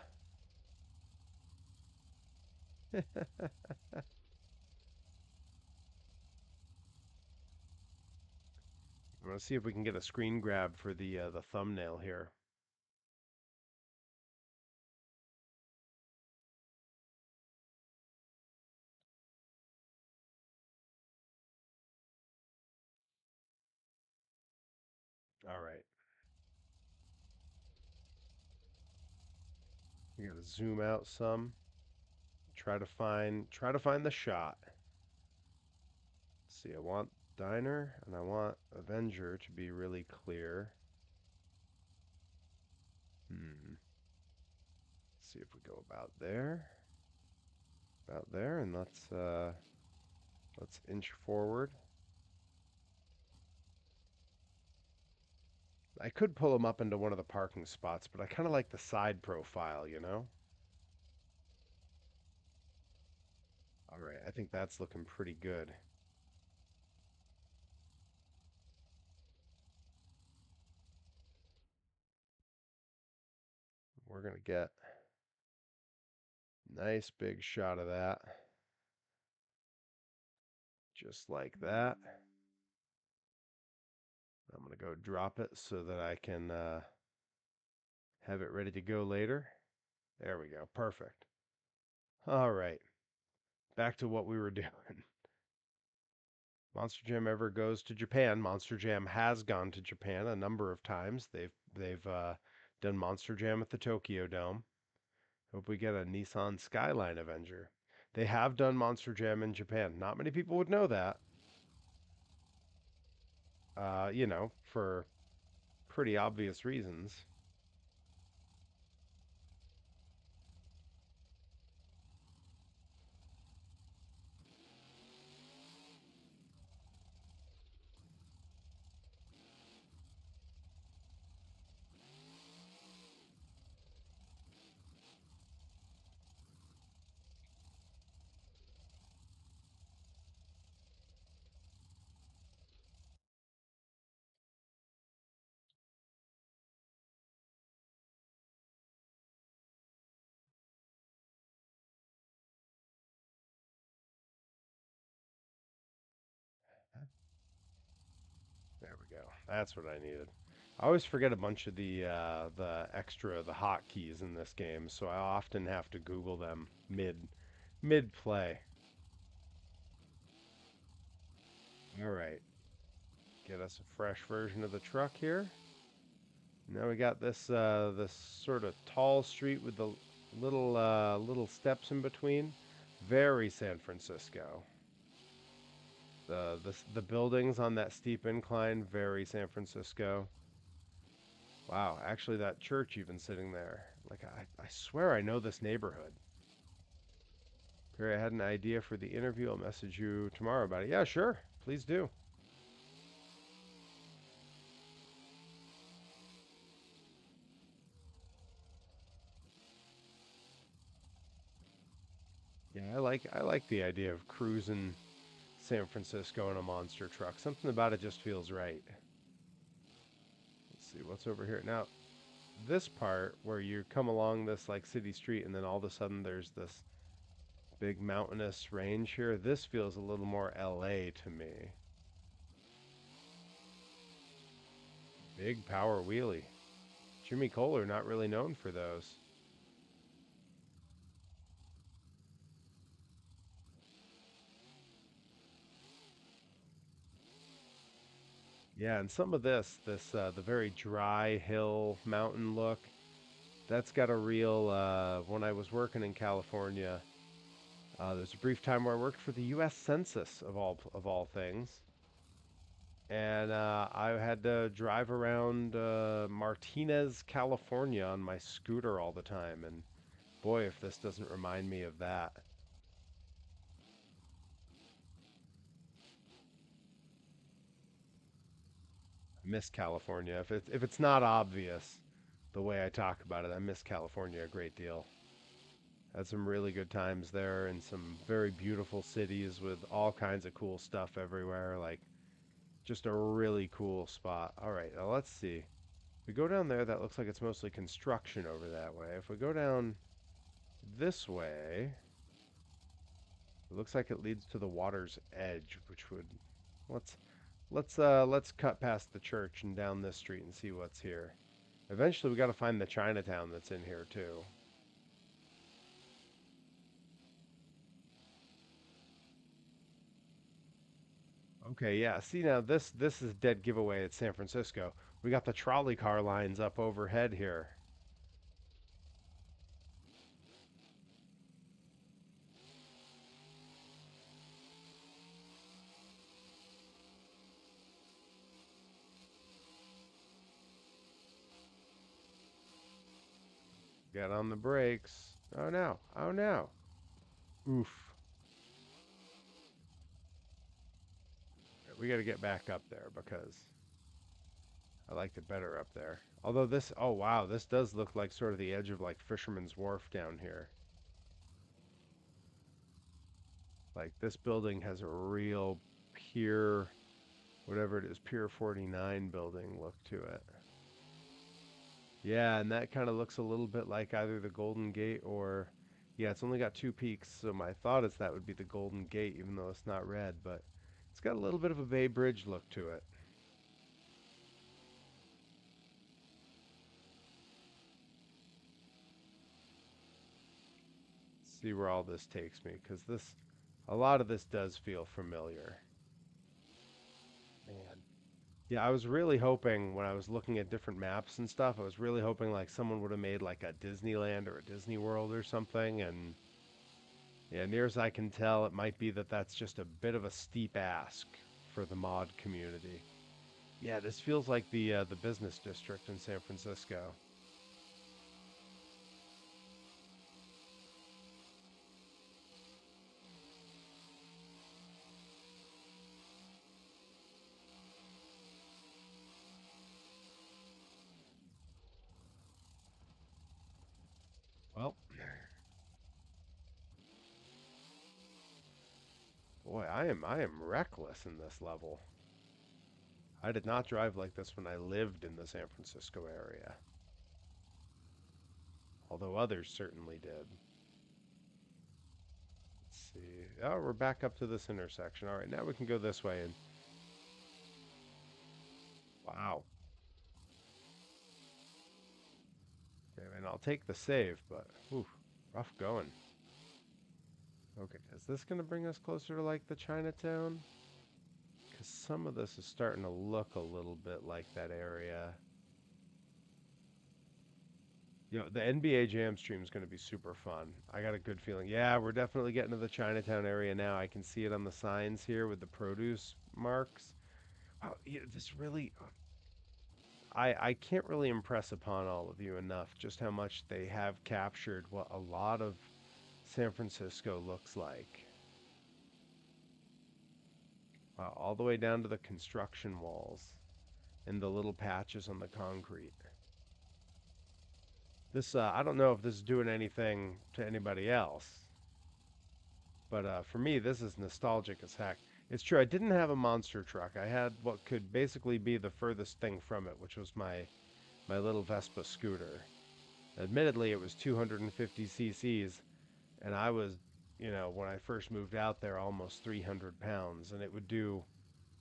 I'm going to see if we can get a screen grab for the thumbnail here. All right. We got to zoom out some. Try to find the shot. Let's see, I want Diner and I want Avenger to be really clear. Let's see if we go about there, and let's inch forward. I could pull him up into one of the parking spots, but I kind of like the side profile, you know? All right, I think that's looking pretty good. We're going to get a nice big shot of that. Just like that. I'm going to go drop it so that I can have it ready to go later. There we go. Perfect. All right. Back to what we were doing. Monster Jam ever goes to Japan. Monster Jam has gone to Japan a number of times. They've done Monster Jam at the Tokyo Dome. Hope we get a Nissan Skyline Avenger. They have done Monster Jam in Japan. Not many people would know that. You know, for pretty obvious reasons. There we go. That's what I needed. I always forget a bunch of the hotkeys in this game, so I often have to Google them mid play. All right, get us a fresh version of the truck here. Now we got this sort of tall street with the little steps in between. Very San Francisco. The buildings on that steep incline, very San Francisco. Wow, actually that church even sitting there. Like I swear I know this neighborhood. Perry, I had an idea for the interview. I'll message you tomorrow about it. Yeah, sure. Please do. Yeah, I like the idea of cruising San Francisco in a monster truck. Something about it just feels right. Let's see what's over here. Now, this part where you come along this like city street and then all of a sudden there's this big mountainous range here. This feels a little more LA to me. Big power wheelie. Jimmy Kohler not really known for those. Yeah, and some of this the very dry hill mountain look, that's got a real when I was working in California, there's a brief time where I worked for the US Census of all things. And I had to drive around Martinez, California on my scooter all the time. And boy, if this doesn't remind me of that. Miss California. If it's not obvious the way I talk about it, I miss California a great deal. Had some really good times there and some very beautiful cities with all kinds of cool stuff everywhere. Like just a really cool spot. All right, now let's see. We go down there, that looks like it's mostly construction over that way. If we go down this way, it looks like it leads to the water's edge, which would let's let's cut past the church and down this street and see what's here. Eventually we got to find the Chinatown that's in here too. Okay, yeah. See now this is dead giveaway at San Francisco. We got the trolley car lines up overhead here. Get on the brakes. Oh no. Oh no. Oof. We got to get back up there because I liked it better up there. Although this, oh wow, this does look like sort of the edge of like Fisherman's Wharf down here. Like this building has a real Pier, whatever it is, Pier 49 building look to it. Yeah, and that kind of looks a little bit like either the Golden Gate or, yeah, it's only got two peaks, so my thought is that would be the Golden Gate, even though it's not red, but it's got a little bit of a Bay Bridge look to it. See where all this takes me, because a lot of this does feel familiar. Man. Yeah, I was really hoping when I was looking at different maps and stuff, I was really hoping like someone would have made like a Disneyland or a Disney World or something, and yeah, near as I can tell, it might be that that's just a bit of a steep ask for the mod community. Yeah, this feels like the business district in San Francisco. Well, boy, I am reckless in this level. I did not drive like this when I lived in the San Francisco area, although others certainly did. Let's see. Oh, we're back up to this intersection. All right, now we can go this way and wow. Okay, and I'll take the save, but ooh, rough going. Okay, is this going to bring us closer to like the Chinatown? Because some of this is starting to look a little bit like that area. You know, the NBA Jam stream is going to be super fun. I got a good feeling. Yeah, we're definitely getting to the Chinatown area now. I can see it on the signs here with the produce marks. Wow, yeah, this really, I can't really impress upon all of you enough just how much they have captured what a lot of San Francisco looks like. Wow, all the way down to the construction walls and the little patches on the concrete. This, I don't know if this is doing anything to anybody else, but for me, this is nostalgic as heck. It's true, I didn't have a monster truck. I had what could basically be the furthest thing from it, which was my little Vespa scooter. Admittedly, it was 250 cc's, and I was, you know, when I first moved out there, almost 300 pounds, and it would do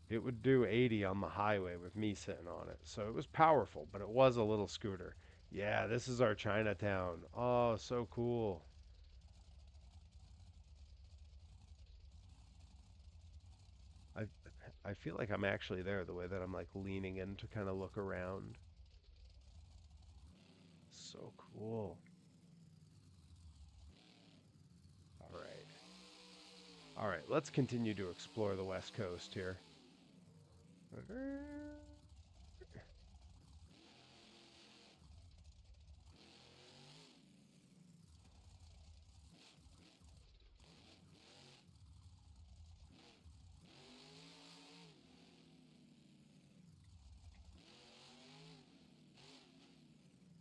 80 on the highway with me sitting on it. So it was powerful, but it was a little scooter. Yeah, this is our Chinatown. Oh, so cool. I I feel like I'm actually there the way that I'm like leaning in to kind of look around. So cool. All right. All right, let's continue to explore the West Coast here.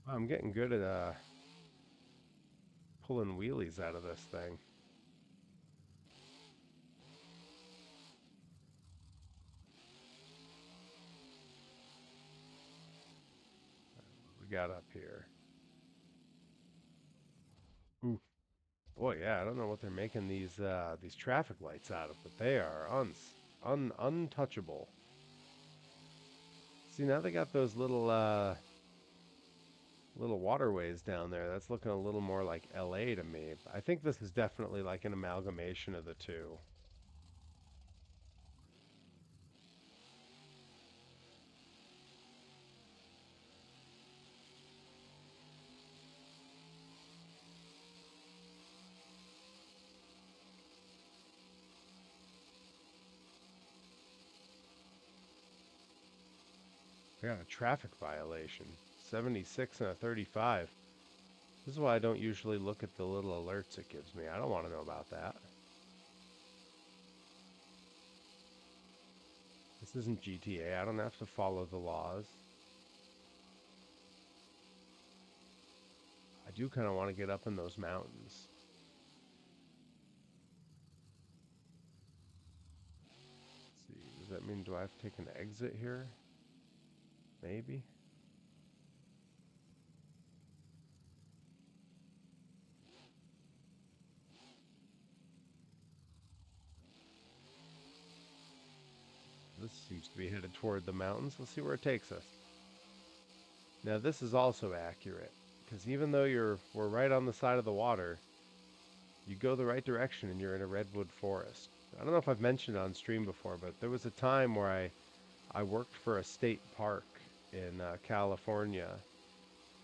I'm getting good at pulling wheelies out of this thing. We got up here. Ooh, boy, yeah, I don't know what they're making these traffic lights out of, but they are untouchable. See, now they got those little waterways down there. That's looking a little more like LA to me. I think this is definitely like an amalgamation of the two. We got a traffic violation. 76 and a 35. This is why I don't usually look at the little alerts it gives me. I don't want to know about that. This isn't GTA. I don't have to follow the laws. I do kind of want to get up in those mountains. Let's see, does that mean do I have to take an exit here? Maybe. This seems to be headed toward the mountains. Let's see where it takes us. Now this is also accurate, because even though we're right on the side of the water, you go the right direction and you're in a redwood forest. I don't know if I've mentioned on stream before, but there was a time where I worked for a state park in California,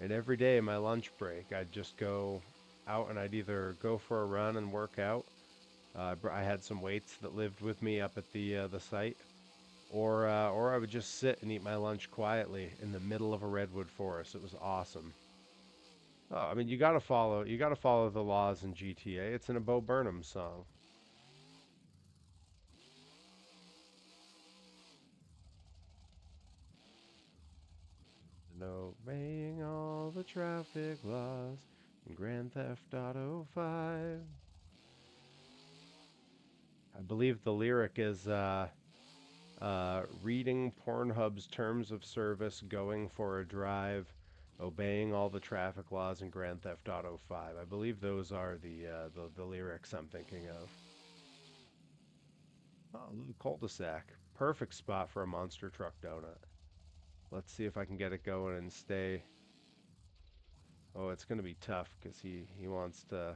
and every day in my lunch break, I'd just go out and I'd either go for a run and work out. I had some weights that lived with me up at the site, or I would just sit and eat my lunch quietly in the middle of a redwood forest. It was awesome. Oh, I mean, you gotta follow the laws in GTA. It's in a Bo Burnham song. And obeying all the traffic laws in Grand Theft Auto 5. I believe the lyric is reading Pornhub's terms of service, going for a drive, obeying all the traffic laws in Grand Theft Auto 5. I believe those are the lyrics I'm thinking of. Oh, a little cul-de-sac. Perfect spot for a monster truck donut. Let's see if I can get it going and stay. Oh, it's going to be tough because he wants to.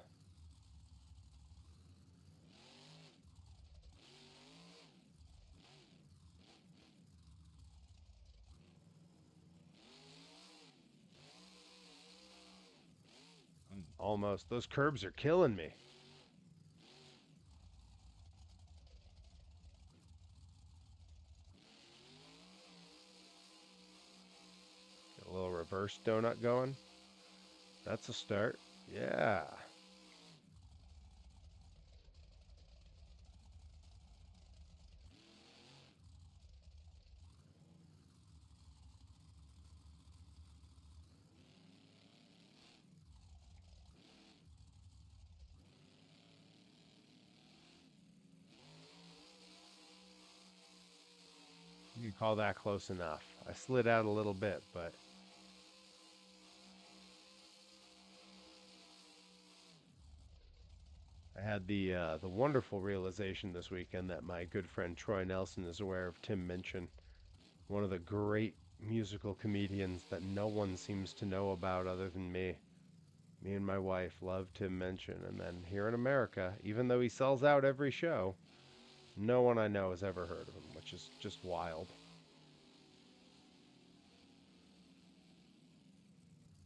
Almost. Those curbs are killing me. Get a little reverse donut going. That's a start. Yeah. You can call that close enough. I slid out a little bit, but I had the wonderful realization this weekend that my good friend Troy Nelson is aware of Tim Minchin, one of the great musical comedians that no one seems to know about other than me. Me and my wife love Tim Minchin, and then here in America, even though he sells out every show, no one I know has ever heard of him, which is just wild.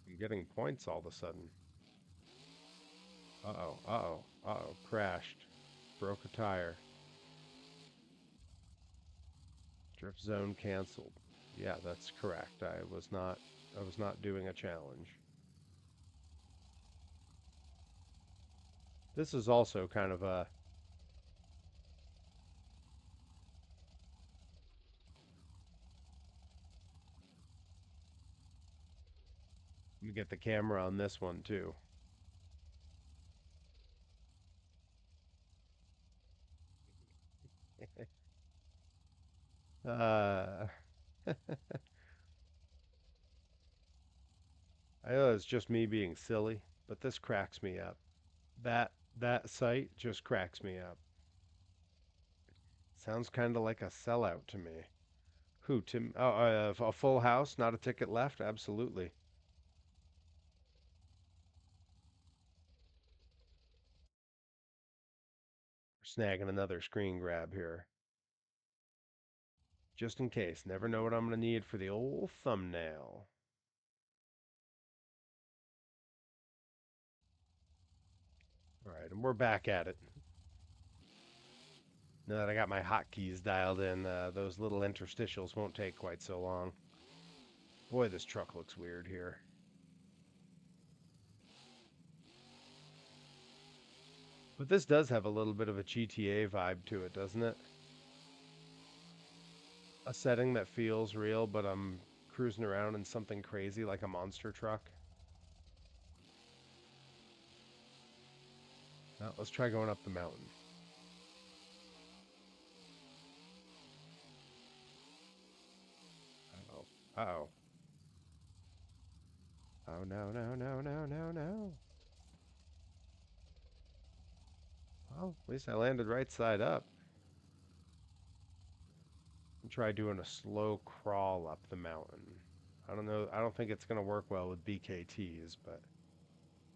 I'm getting points all of a sudden. Uh-oh, uh-oh, uh-oh, crashed. Broke a tire. Drift zone canceled. Yeah, that's correct. I was not doing a challenge. This is also kind of a Let me get the camera on this one too. Uh, I know it's just me being silly, but this cracks me up. That site just cracks me up. Sounds kind of like a sellout to me. Who, Tim? Oh, a full house, not a ticket left? Absolutely. Snagging another screen grab here. Just in case. Never know what I'm going to need for the old thumbnail. All right, and we're back at it. Now that I got my hotkeys dialed in, those little interstitials won't take quite so long. Boy, this truck looks weird here. But this does have a little bit of a GTA vibe to it, doesn't it? A setting that feels real, but I'm cruising around in something crazy like a monster truck. Now, let's try going up the mountain. Uh-oh. Uh-oh. Oh, no, no, no, no, no, no. Well, at least I landed right side up. And try doing a slow crawl up the mountain. I don't know. I don't think it's going to work well with BKTs, but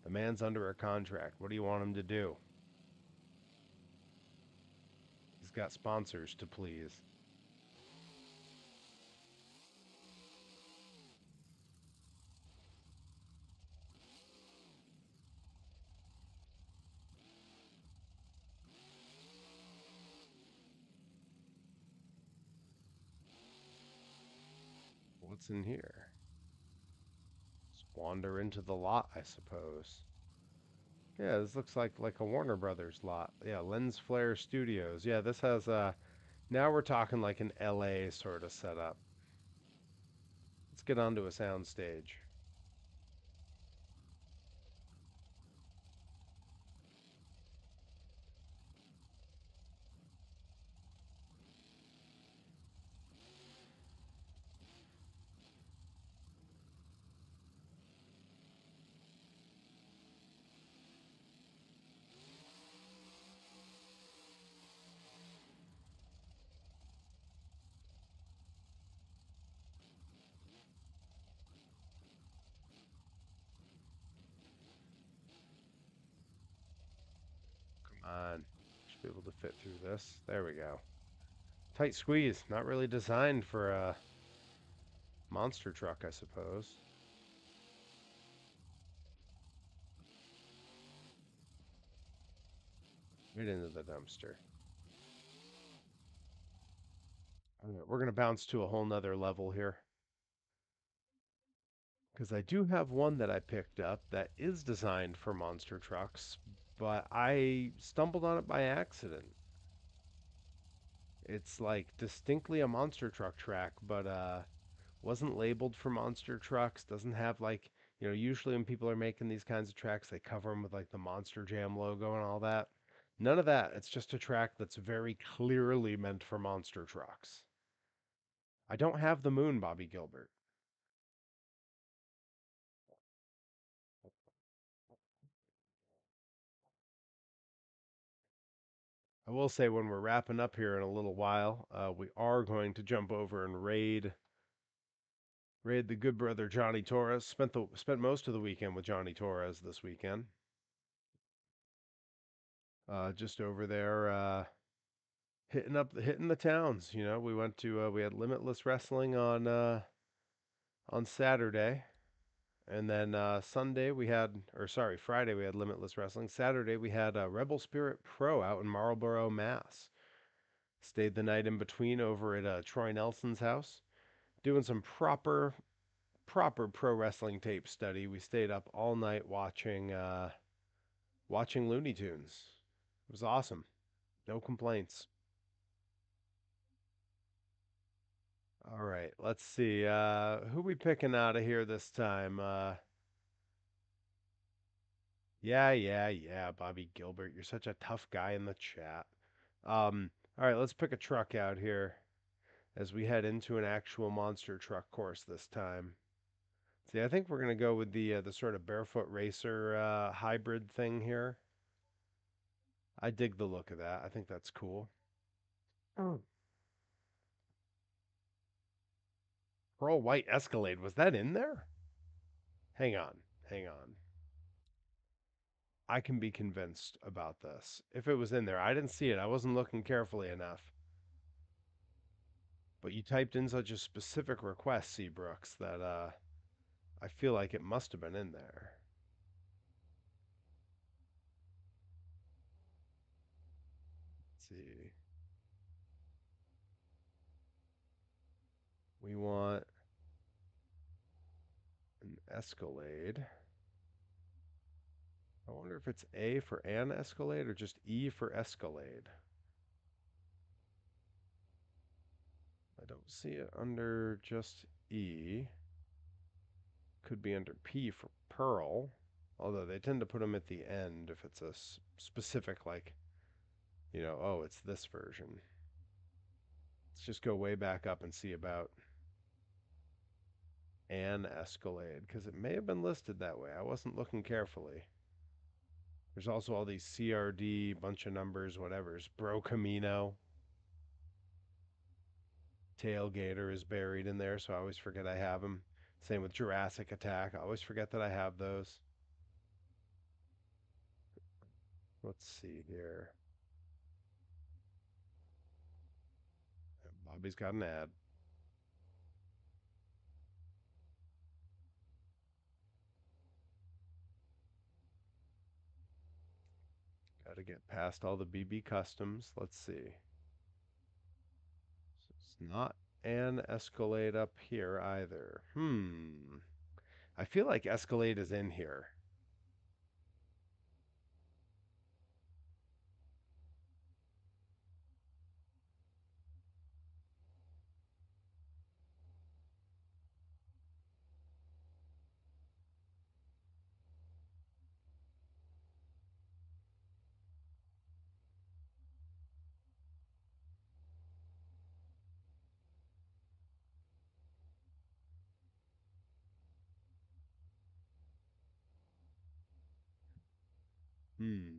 the man's under a contract. What do you want him to do? He's got sponsors to please. What's in here? Just wander into the lot, I suppose. Yeah, this looks like a Warner Brothers lot. Yeah, Lens Flare Studios. Yeah, this has now we're talking like an LA sort of setup. Let's get onto a sound stage. Come on. Should be able to fit through this. There we go. Tight squeeze. Not really designed for a monster truck, I suppose. Right into the dumpster. All right, we're going to bounce to a whole nother level here. Because I do have one that I picked up that is designed for monster trucks, but I stumbled on it by accident. It's like distinctly a monster truck track, but wasn't labeled for monster trucks. Doesn't have like, usually when people are making these kinds of tracks, they cover them with like the Monster Jam logo and all that. None of that. It's just a track that's very clearly meant for monster trucks. I don't have the moon, Bobby Gilbert. I will say when we're wrapping up here in a little while, we are going to jump over and raid the good brother Johnny Torres. Spent most of the weekend with Johnny Torres this weekend. Just over there hitting the towns. We went to we had Limitless Wrestling on Saturday, and then Sunday we had, or sorry, Friday we had Limitless Wrestling. Saturday we had Rebel Spirit Pro out in Marlborough, Mass. Stayed the night in between over at Troy Nelson's house, doing some proper pro wrestling tape study. We stayed up all night watching Looney Tunes. It was awesome. No complaints. All right, let's see. Who we picking out of here this time? Yeah, Bobby Gilbert. You're such a tough guy in the chat. All right, let's pick a truck out here as we head into an actual monster truck course this time. See, I think we're gonna go with the sort of barefoot racer hybrid thing here. I dig the look of that. I think that's cool. Oh. Pearl White Escalade, was that in there? Hang on, hang on. I can be convinced about this. If it was in there, I didn't see it. I wasn't looking carefully enough. But you typed in such a specific request, Seabrooks, that I feel like it must have been in there. Let's see. We want an Escalade. I wonder if it's A for an Escalade or just E for Escalade. I don't see it under just E. Could be under P for Pearl. Although they tend to put them at the end if it's a specific, like, oh, it's this version. Let's just go way back up and see about an Escalade, because it may have been listed that way. I wasn't looking carefully. There's also all these CRD, bunch of numbers, whatever's. Bro Camino. Tailgater is buried in there, so I always forget I have them. Same with Jurassic Attack. I always forget that I have those. Let's see here. Bobby's got an ad. Got to get past all the BB customs. Let's see. So it's not an Escalade up here either. I feel like Escalade is in here. Hmm.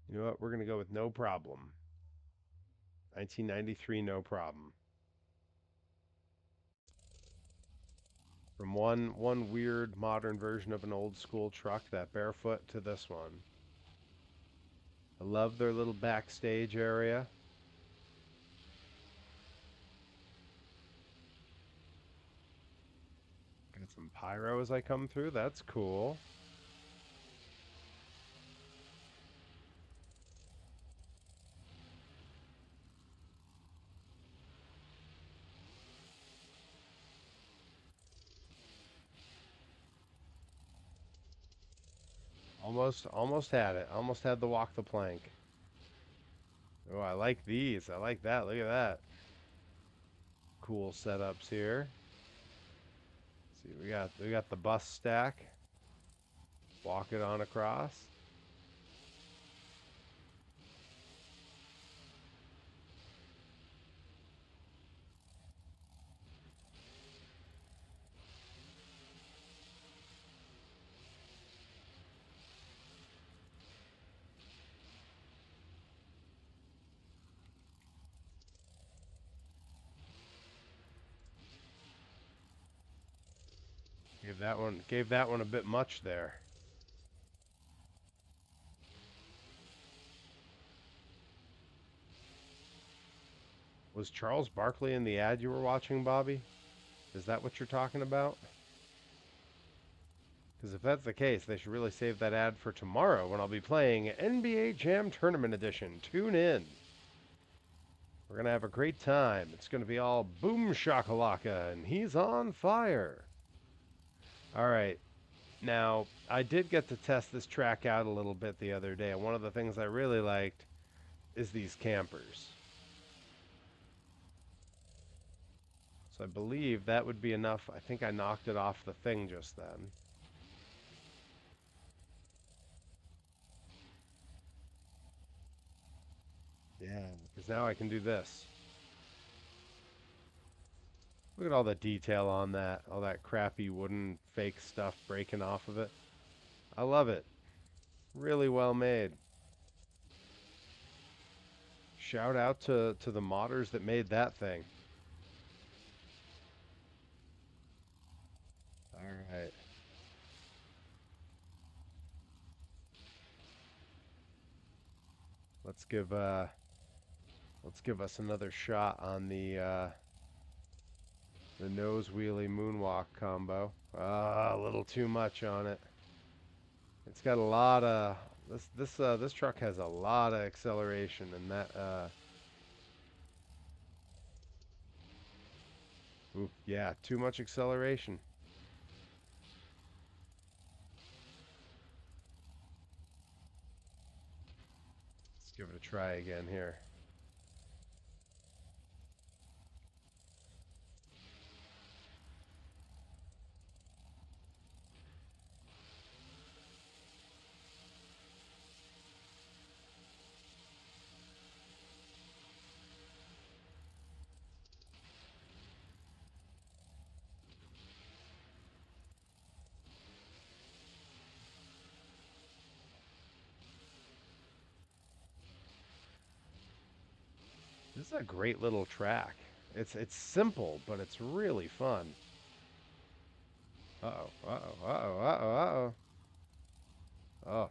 You know what? We're going to go with no problem. 1993, no problem. From one weird modern version of an old school truck, that barefoot, to this one. I love their little backstage area. Got some pyro as I come through. That's cool. Almost had it. Almost had the walk the plank. Oh, I like these. I like that. Look at that. Cool setups here. Let's see, we got the bus stack. Walk it on across. Gave that one a bit much there. Was Charles Barkley in the ad you were watching, Bobby? Is that what you're talking about? Because if that's the case, they should really save that ad for tomorrow when I'll be playing NBA Jam Tournament Edition. Tune in. We're going to have a great time. It's going to be all boom shakalaka, and he's on fire. All right. Now, I did get to test this track out a little bit the other day, and one of the things I really liked is these campers. So I believe that would be enough. I think I knocked it off the thing just then. Yeah, because now I can do this. Look at all the detail on that. All that crappy wooden fake stuff breaking off of it. I love it. Really well made. Shout out to the modders that made that thing. All right. Let's give us another shot on the nose wheelie moonwalk combo. Ah, a little too much on it. It's got a lot of this truck has a lot of acceleration, and that ooh, yeah, too much acceleration. Let's give it a try again here. This is a great little track. It's simple, but it's really fun. Uh-oh, uh-oh, uh-oh, uh-oh, uh-oh.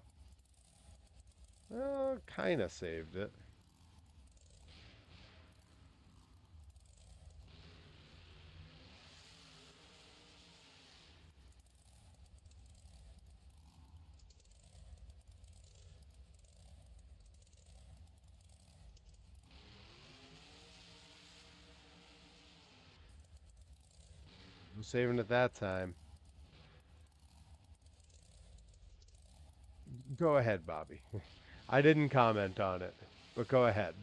Oh, kind of saved it. I'm saving it that time. Go ahead, Bobby. I didn't comment on it, but go ahead.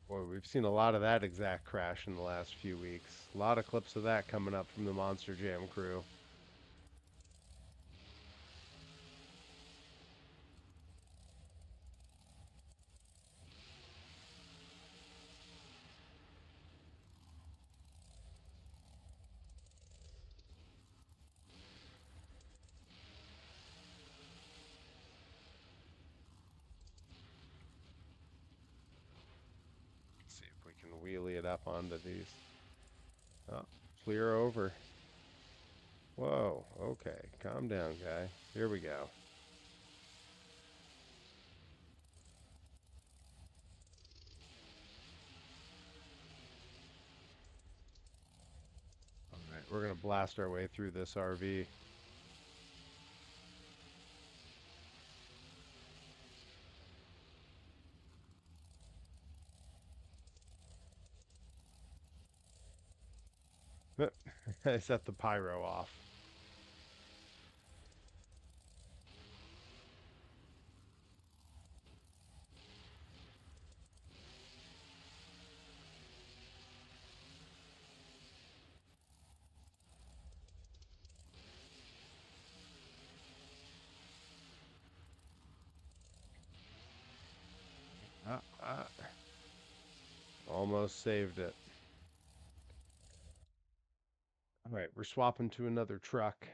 Boy, we've seen a lot of that exact crash in the last few weeks. A lot of clips of that coming up from the Monster Jam crew. Let's see if we can wheelie it up onto these. Oh, clear over. Whoa, okay. Calm down, guy. Here we go. All right, we're going to blast our way through this RV. I set the pyro off. Uh, uh, almost saved it. All right, we're swapping to another truck.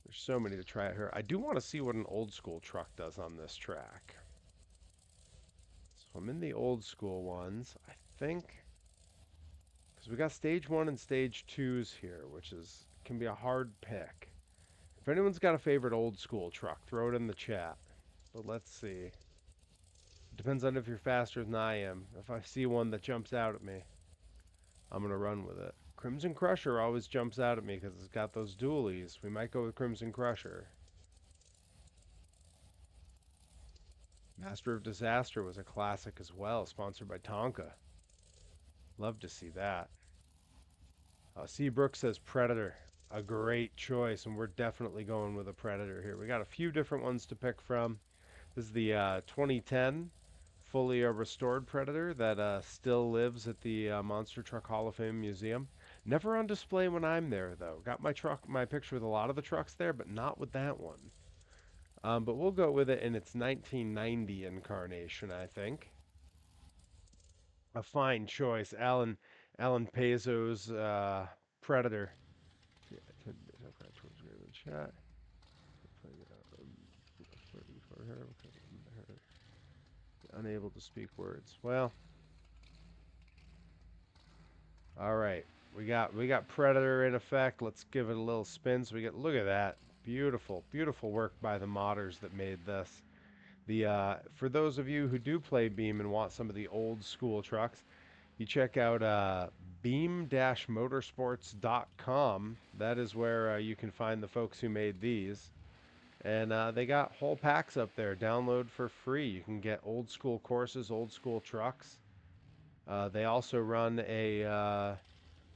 There's so many to try out here. I do want to see what an old school truck does on this track. So I'm in the old school ones. I think because we got stage 1 and stage 2s here, which is can be a hard pick. If anyone's got a favorite old school truck, throw it in the chat. But let's see. It depends on if you're faster than I am. If I see one that jumps out at me, I'm going to run with it. Crimson Crusher always jumps out at me because it's got those dualies. We might go with Crimson Crusher. Master of Disaster was a classic as well, sponsored by Tonka. Love to see that. Seabrook says Predator. A great choice, and we're definitely going with a Predator here. We got a few different ones to pick from. This is the 2010 fully restored Predator that still lives at the Monster Truck Hall of Fame Museum. Never on display when I'm there, though. Got my picture with a lot of the trucks there, but not with that one. But we'll go with it in its 1990 incarnation, I think. A fine choice, Alan Pezo's Predator. Yeah, chat. Unable to speak words. Well, all right. We got Predator in effect. Let's give it a little spin. So we get look at that. Beautiful, beautiful work by the modders that made this. The for those of you who do play Beam and want some of the old school trucks, you check out beam-motorsports.com. That is where you can find the folks who made these. And they got whole packs up there. Download for free. You can get old school courses, old school trucks. They also run a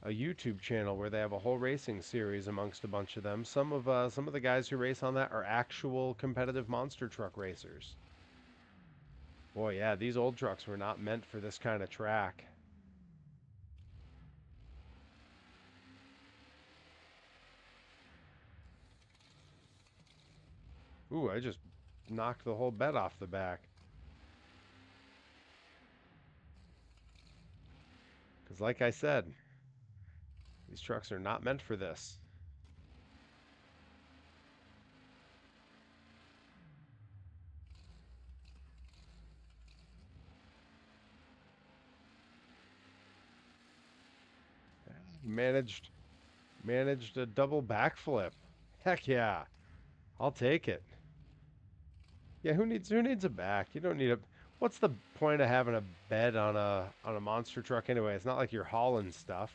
YouTube channel where they have a whole racing series amongst a bunch of them. Some of the guys who race on that are actual competitive monster truck racers. Boy, yeah, these old trucks were not meant for this kind of track. Ooh, I just knocked the whole bed off the back. Because like I said, these trucks are not meant for this. Managed managed a double backflip. Heck yeah. I'll take it. Yeah, who needs a back? You don't need a What's the point of having a bed on a monster truck anyway? It's not like you're hauling stuff.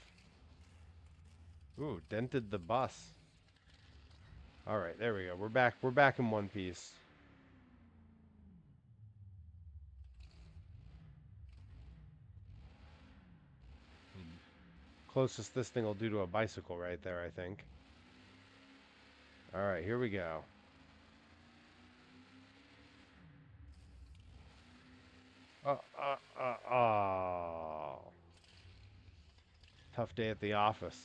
Ooh, dented the bus. All right, there we go. We're back in one piece. Closest this thing will do to a bicycle right there, I think. All right, here we go. Oh. Tough day at the office.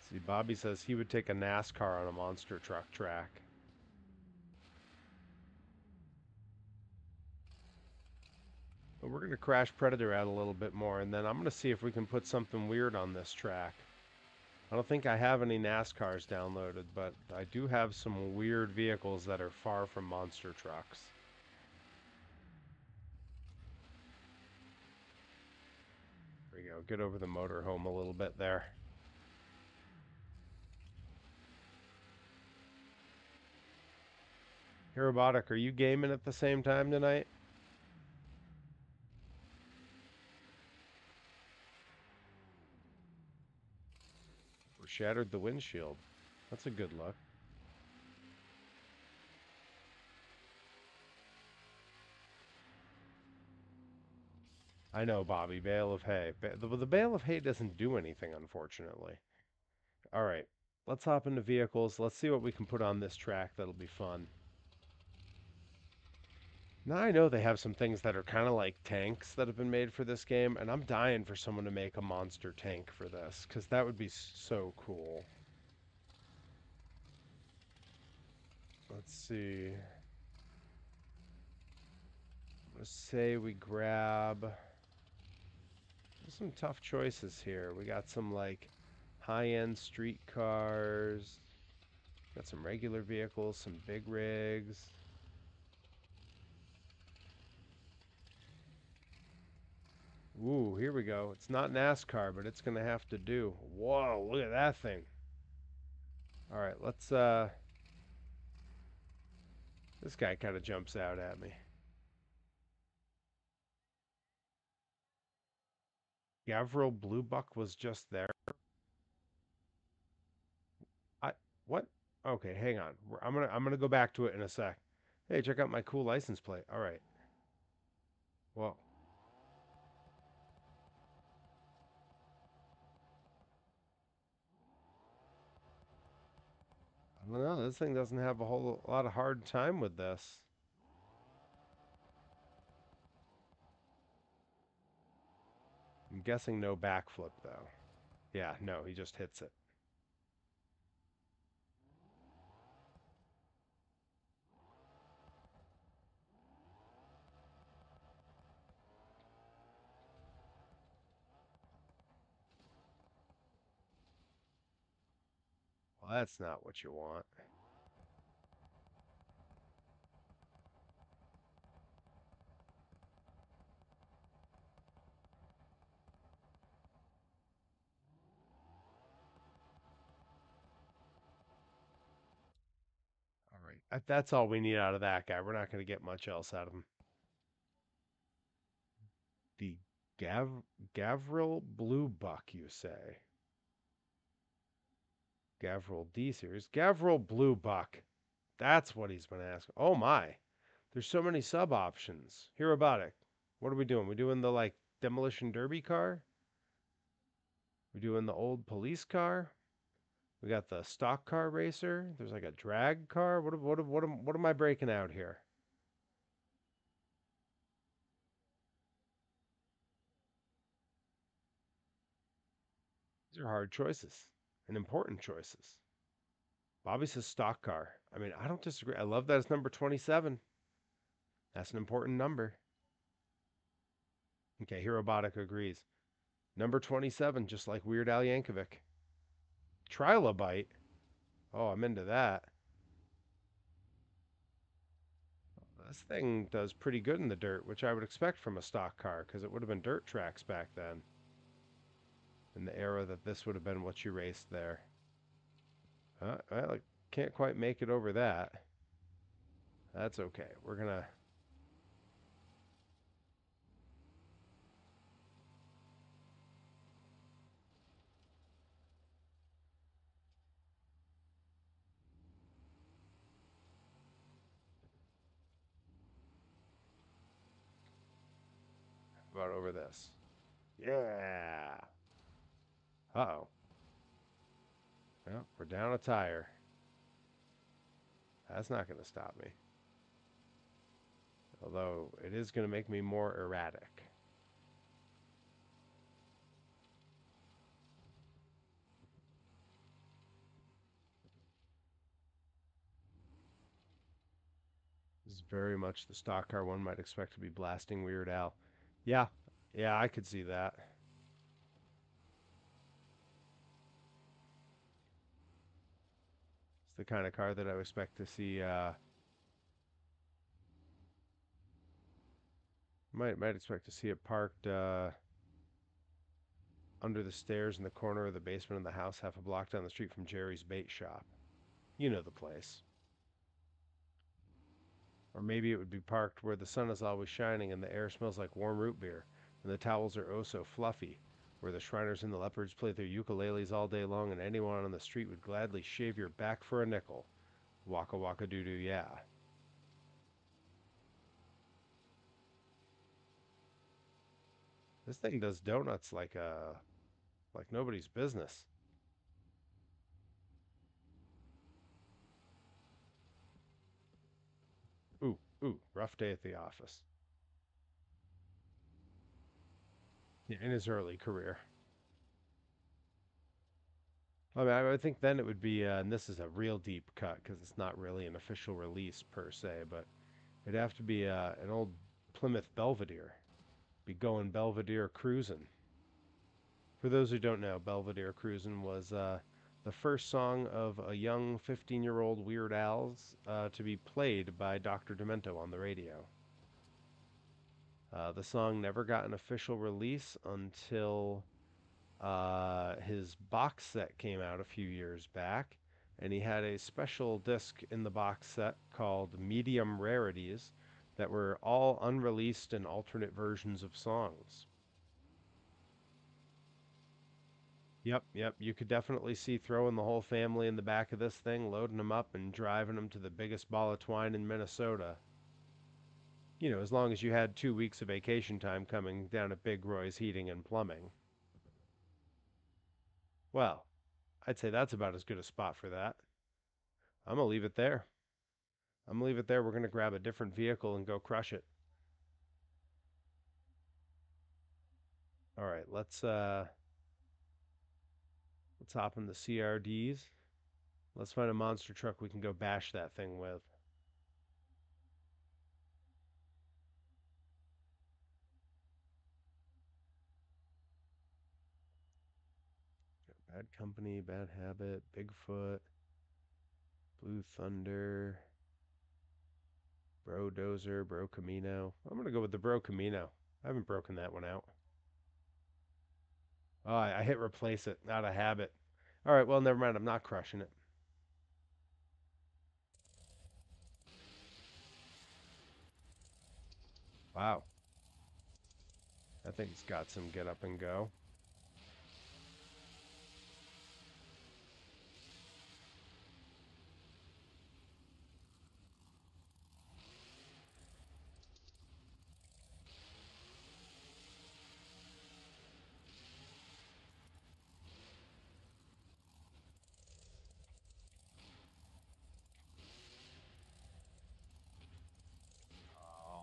See, Bobby says he would take a NASCAR on a monster truck track. But we're going to crash Predator out a little bit more, and then I'm going to see if we can put something weird on this track. I don't think I have any NASCARs downloaded, but I do have some weird vehicles that are far from monster trucks. There we go. Get over the motorhome a little bit there. Hey, Robotic, are you gaming at the same time tonight? Or shattered the windshield? That's a good look. I know, Bobby. Bale of hay. The bale of hay doesn't do anything, unfortunately. All right. Let's hop into vehicles. Let's see what we can put on this track that'll be fun. Now I know they have some things that are kind of like tanks that have been made for this game, and I'm dying for someone to make a monster tank for this, because that would be so cool. Let's see. Let's say we grab some tough choices here. We got some like high-end street cars, got some regular vehicles, some big rigs. Ooh, here we go. It's not NASCAR, but it's gonna have to do. Whoa, look at that thing. All right, this guy kind of jumps out at me. Gavril Bluebuck was just there. I what? Okay, hang on. I'm gonna go back to it in a sec. Hey, check out my cool license plate. All right. Well, I don't know. This thing doesn't have a whole lot of hard time with this. I'm guessing no backflip though. Yeah, no, he just hits it. Well, that's not what you want. All right. That's all we need out of that guy. We're not going to get much else out of him. The Gavril Blue Buck, you say? Gavril D series. Gavril Blue Buck. That's what he's been asking. Oh my. There's so many sub options. Herobotic. What are we doing? We doing the like demolition derby car? We doing the old police car? We got the stock car racer. There's like a drag car. What am I breaking out here? These are hard choices and important choices. Bobby says stock car. I mean, I don't disagree. I love that it's number 27. That's an important number. Okay, Herobotic agrees. Number 27, just like Weird Al Yankovic. Trilobite. Oh, I'm into that. This thing does pretty good in the dirt, which I would expect from a stock car, because it would have been dirt tracks back then. In the era that this would have been what you raced there. Well, I can't quite make it over that. That's okay. We're gonna about over this. Yeah. Uh-oh. Well, we're down a tire. That's not going to stop me. Although it is going to make me more erratic. This is very much the stock car one might expect to be blasting Weird Al. Yeah, yeah, I could see that. It's the kind of car that I would expect to see. Might expect to see it parked under the stairs in the corner of the basement of the house, half a block down the street from Jerry's bait shop. You know the place. Or maybe it would be parked where the sun is always shining and the air smells like warm root beer, and the towels are oh so fluffy, where the Shriners and the Leopards play their ukuleles all day long, and anyone on the street would gladly shave your back for a nickel. Waka waka doo doo, yeah. This thing does donuts like nobody's business. Ooh, rough day at the office. Yeah, in his early career. I mean, I think then it would be, and this is a real deep cut because it's not really an official release per se, but it'd have to be an old Plymouth Belvedere. Be going Belvedere cruising. For those who don't know, Belvedere Cruisin' was the first song of a young 15-year-old Weird Al's to be played by Dr. Demento on the radio. The song never got an official release until his box set came out a few years back, and he had a special disc in the box set called Medium Rarities that were all unreleased and alternate versions of songs. Yep. You could definitely see throwing the whole family in the back of this thing, loading them up, and driving them to the biggest ball of twine in Minnesota. You know, as long as you had 2 weeks of vacation time coming down at Big Roy's Heating and Plumbing. Well, I'd say that's about as good a spot for that. I'm gonna leave it there. I'm gonna leave it there. We're gonna grab a different vehicle and go crush it. All right, let's hop in the CRDs. Let's find a monster truck we can go bash that thing with. Bad Company, Bad Habit, Bigfoot, Blue Thunder, Bro Dozer, Bro Camino. I'm gonna go with the Bro Camino. I haven't broken that one out. Oh, I hit replace it out of habit. All right, well, never mind. I'm not crushing it. Wow, that thing's got some get up and go.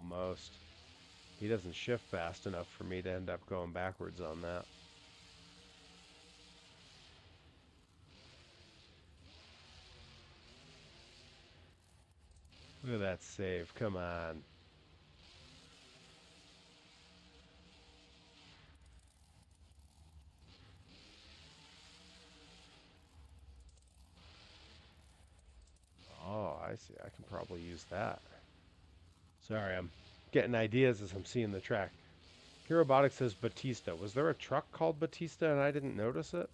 Almost. He doesn't shift fast enough for me to end up going backwards on that. Look at that save. Come on. Oh, I see. I can probably use that. Sorry, I'm getting ideas as I'm seeing the track. Robotics says Batista. Was there a truck called Batista and I didn't notice it?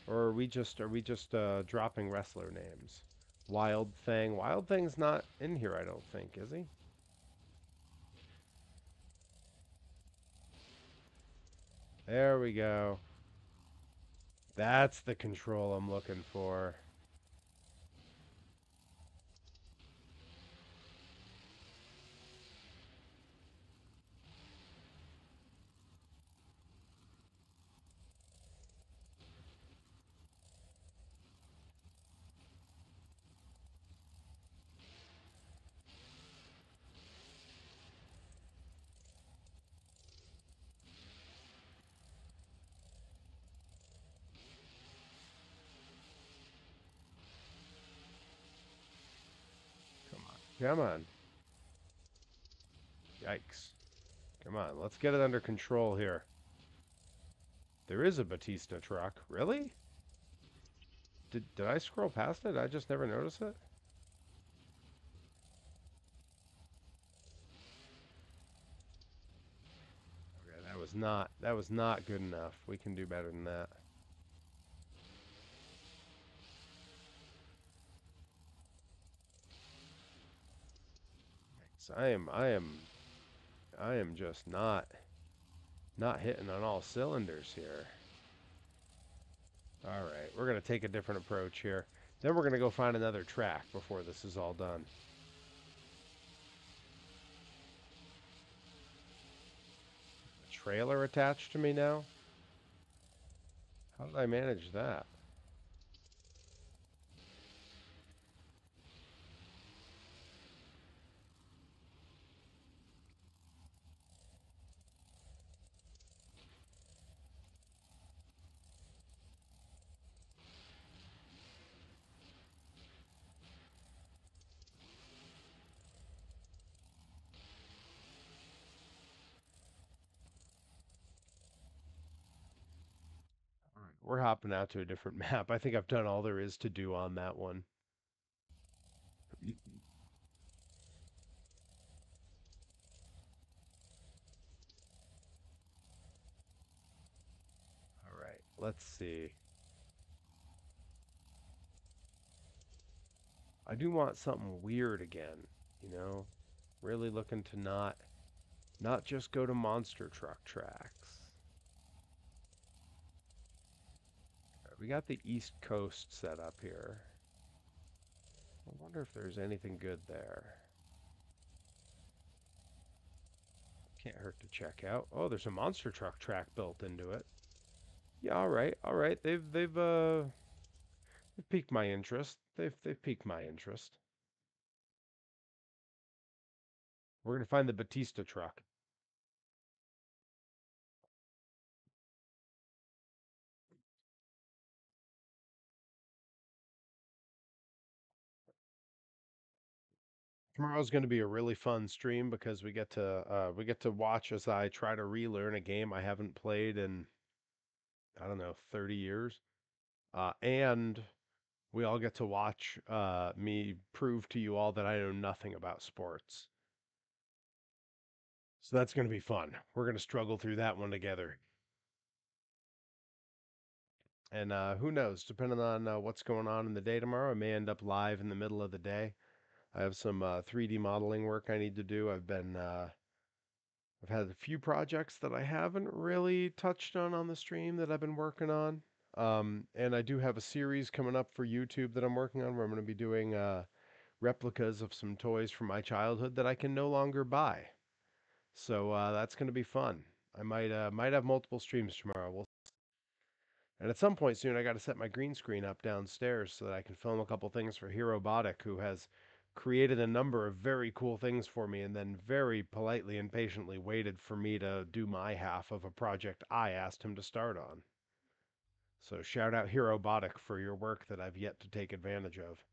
Or are we just dropping wrestler names? Wild Thing. Wild Thing's not in here, I don't think, is he? There we go. That's the control I'm looking for. Come on. Come on. Yikes. Come on, let's get it under control here. There is a Batista truck. Really? Did I scroll past it? I just never noticed it? Okay, that was not good enough. We can do better than that. So I am just not hitting on all cylinders here. All right, we're gonna take a different approach here. Then we're gonna go find another track before this is all done. A trailer attached to me now? How did I manage that? All right, we're hopping out to a different map. I think I've done all there is to do on that one. All right, let's see. I do want something weird again, you know? Really looking to not just go to monster truck tracks. We got the East Coast set up here. I wonder if there's anything good there. Can't hurt to check out. Oh, there's a monster truck track built into it. Yeah, all right, all right. They've piqued my interest. They've piqued my interest. We're gonna find the Batista truck. Tomorrow's going to be a really fun stream because we get to watch as I try to relearn a game I haven't played in I don't know 30 years, and we all get to watch me prove to you all that I know nothing about sports. So that's going to be fun. We're going to struggle through that one together. And who knows? Depending on what's going on in the day tomorrow, I may end up live in the middle of the day. I have some 3D modeling work I need to do. I've had a few projects that I haven't really touched on the stream that I've been working on. And I do have a series coming up for YouTube that I'm working on where I'm going to be doing replicas of some toys from my childhood that I can no longer buy. So that's going to be fun. I might have multiple streams tomorrow. And at some point soon, I got to set my green screen up downstairs so that I can film a couple things for Herobotic, who has created a number of very cool things for me and then very politely and patiently waited for me to do my half of a project I asked him to start on. So shout out Herobotic for your work that I've yet to take advantage of.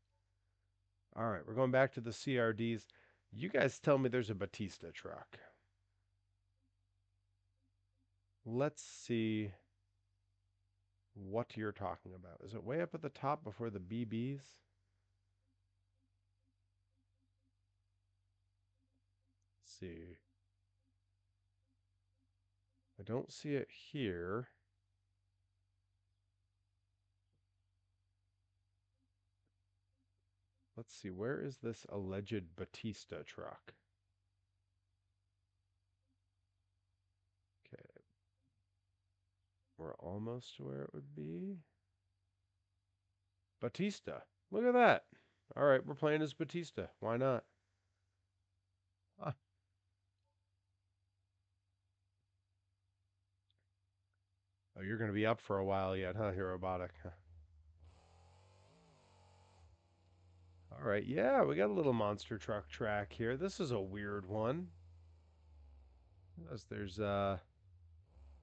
All right, we're going back to the CRDs. You guys tell me there's a Batista truck. Let's see what you're talking about. Is it way up at the top before the BBs? Let's see. I don't see it here. Let's see, where is this alleged Batista truck? Okay, we're almost to where it would be. Batista. Look at that. All right, we're playing as Batista. Why not? Ah. Oh, you're going to be up for a while yet, huh, Herobotic? Huh. All right, yeah, we got a little monster truck track here. This is a weird one. As there's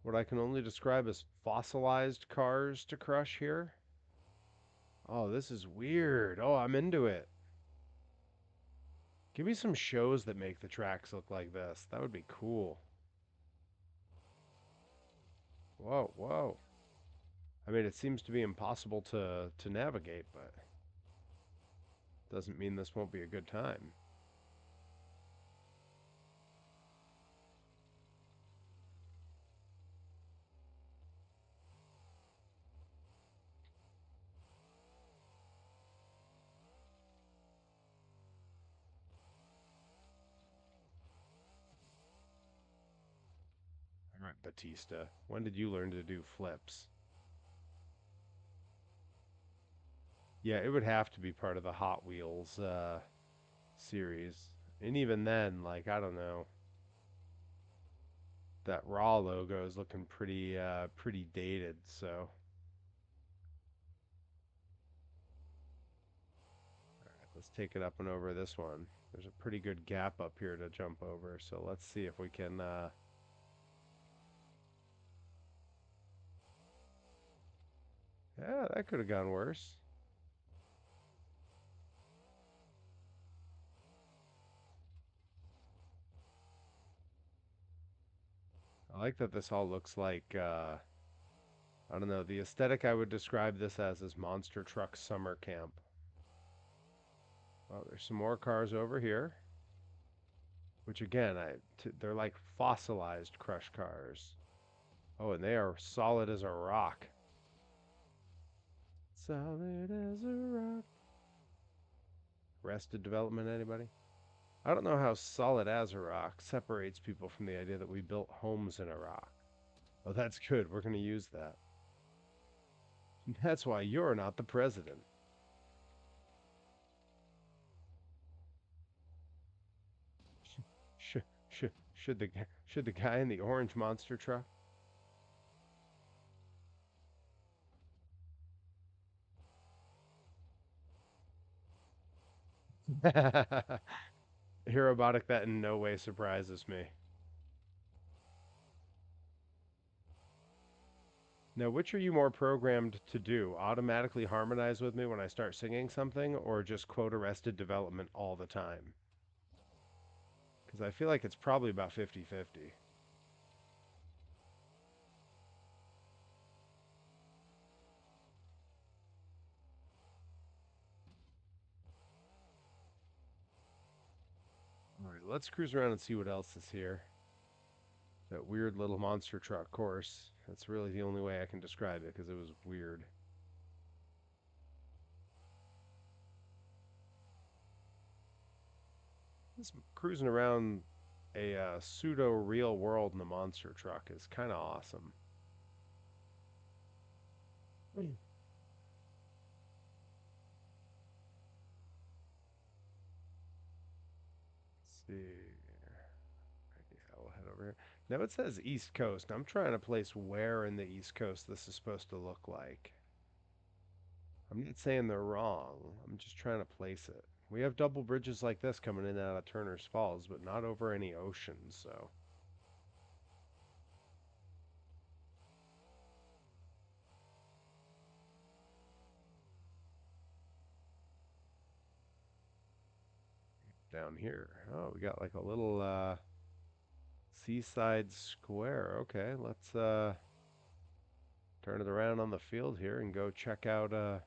what I can only describe as fossilized cars to crush here. Oh, this is weird. Oh, I'm into it. Give me some shows that make the tracks look like this. That would be cool. Whoa, whoa. I mean, it seems to be impossible to navigate, but doesn't mean this won't be a good time. All right, Batista. When did you learn to do flips? Yeah, it would have to be part of the Hot Wheels series. And even then, like, I don't know. That Raw logo is looking pretty dated, so let's take it up and over this one. There's a pretty good gap up here to jump over, so let's see if we can yeah, that could have gone worse. I like that this all looks like I don't know, the aesthetic I would describe this as is Monster Truck Summer Camp. Oh, there's some more cars over here, which again, they're like fossilized crush cars. Oh, and they are solid as a rock. Solid as a rock. Arrested Development, anybody? I don't know how solid as a rock separates people from the idea that we built homes in a rock. Oh, that's good. We're going to use that. That's why you're not the president. Sh- sh- should the Should the guy in the orange monster truck? Robotic, that in no way surprises me. Now, which are you more programmed to do? Automatically harmonize with me when I start singing something, or just quote arrested development all the time? Because I feel like it's probably about 50-50. All right, let's cruise around and see what else is here. That weird little monster truck course. That's really the only way I can describe it because it was weird. This cruising around a pseudo real world in the monster truck is kind of awesome. Let's see. Yeah, we'll head over here. Now it says East Coast. I'm trying to place where in the East Coast this is supposed to look like. I'm not saying they're wrong. I'm just trying to place it. We have double bridges like this coming in and out of Turner's Falls, but not over any oceans, so. Down here. Oh, we got like a little seaside square. Okay, let's turn it around on the field here and go check out the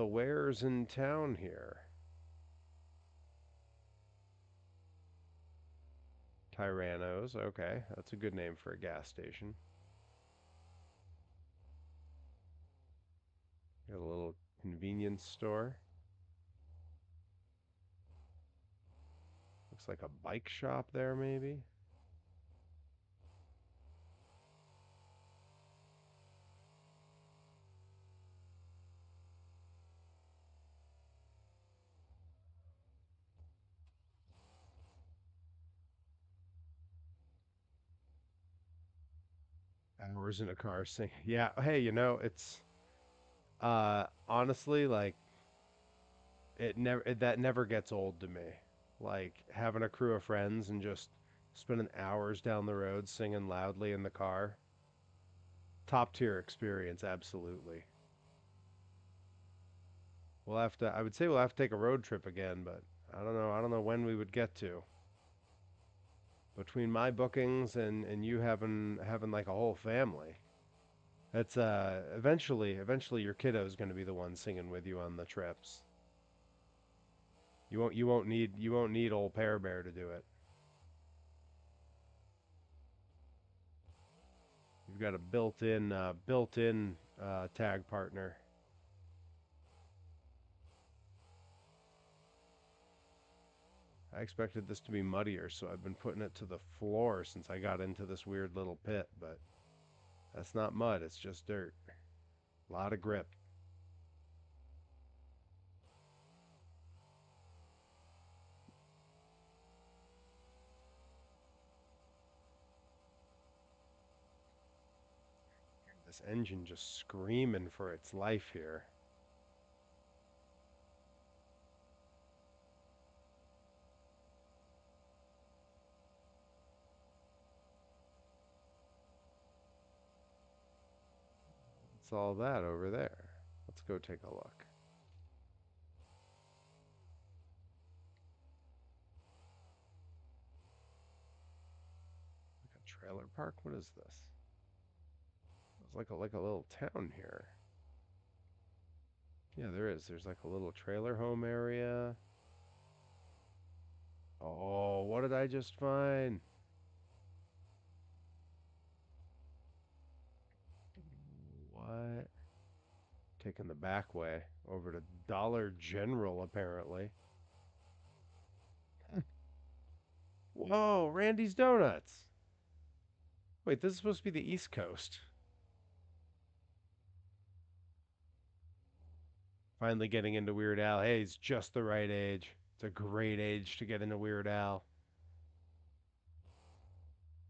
wares in town here. Tyrannos. Okay, that's a good name for a gas station. Got a little convenience store. Looks like a bike shop there, maybe. Hours in a car sing. Yeah. Hey, it's honestly like that never gets old to me. Like having a crew of friends and just spending hours down the road singing loudly in the car. Top tier experience, absolutely. I would say we'll have to take a road trip again, but I don't know when we would get to. Between my bookings and you having like a whole family. That's eventually your kiddo's going to be the one singing with you on the trips. You won't need old Pear Bear to do it. You've got a built-in tag partner. I expected this to be muddier, so I've been putting it to the floor since I got into this weird little pit, but that's not mud, it's just dirt. A lot of grip. This engine just screaming for its life here. What's all that over there? Let's go take a look. Like a trailer park? What is this? It's like a little town here. Yeah, there is. There's like a little trailer home area. Oh, what did I just find? What? Taking the back way over to Dollar General, apparently. Whoa, Randy's Donuts. Wait, this is supposed to be the East Coast. Finally getting into Weird Al. Hey, he's just the right age. It's a great age to get into Weird Al.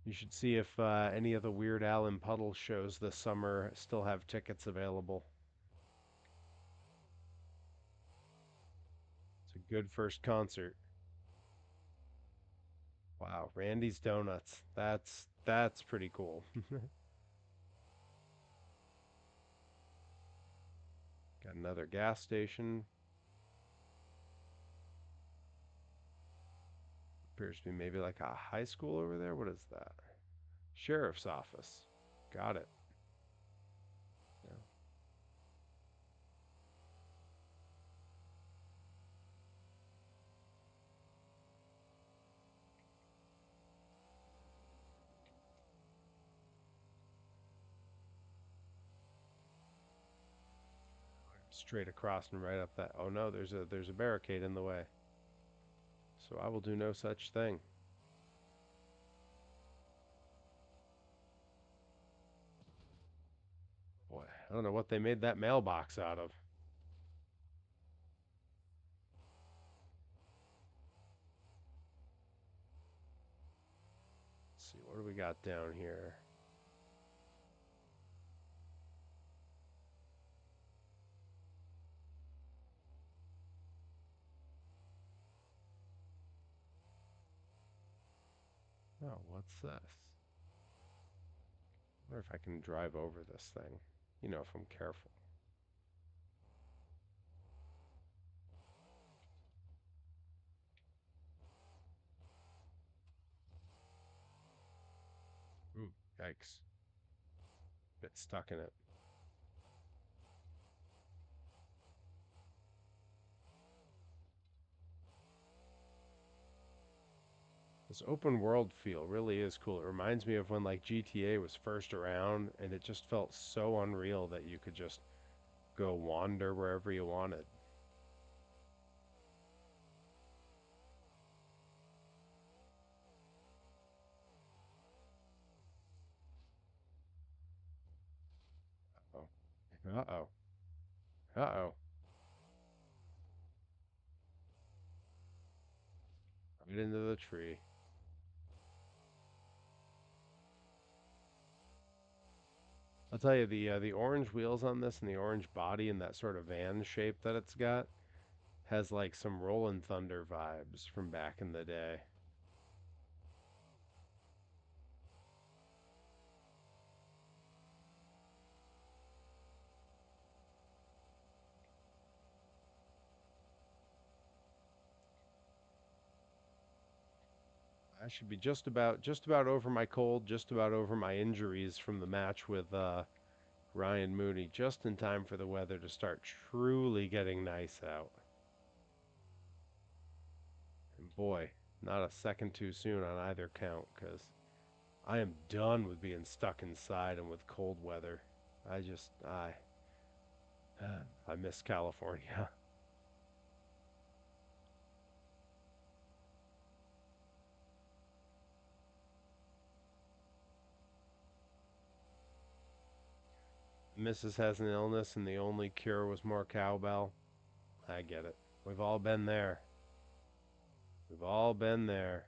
You should see if any of the Weird Al and Puddle shows this summer still have tickets available. It's a good first concert. Wow, Randy's Donuts. That's pretty cool. Got another gas station. Appears to be maybe like a high school over there. What is that? Sheriff's office. Got it. Yeah. Straight across and right up that. Oh no, there's a barricade in the way. So I will do no such thing. Boy, I don't know what they made that mailbox out of. Let's see, what do we got down here? Oh, what's this? I wonder if I can drive over this thing. If I'm careful. Ooh, yikes. Bit stuck in it. This open world feel really is cool. It reminds me of when like GTA was first around and it just felt so unreal that you could just go wander wherever you wanted. Oh. Uh-oh. Uh-oh. Right into the tree. I'll tell you the orange wheels on this and the orange body and that sort of van shape that it's got has like some Rollin' Thunder vibes from back in the day. I should be just about over my cold, just about over my injuries from the match with Ryan Mooney, just in time for the weather to start truly getting nice out. And boy, not a second too soon on either count, because I am done with being stuck inside and with cold weather. I miss California. Mrs. has an illness and the only cure was more cowbell. I get it. We've all been there. We've all been there.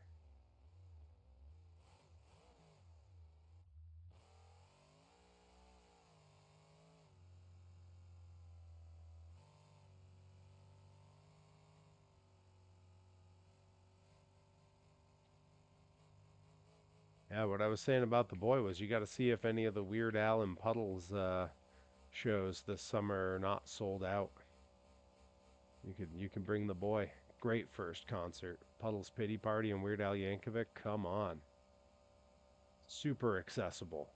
Yeah, what I was saying about the boy was you got to see if any of the Weird Al and Puddles shows this summer are not sold out. You can bring the boy. Great first concert. Puddles Pity Party and Weird Al Yankovic. Come on. Super accessible.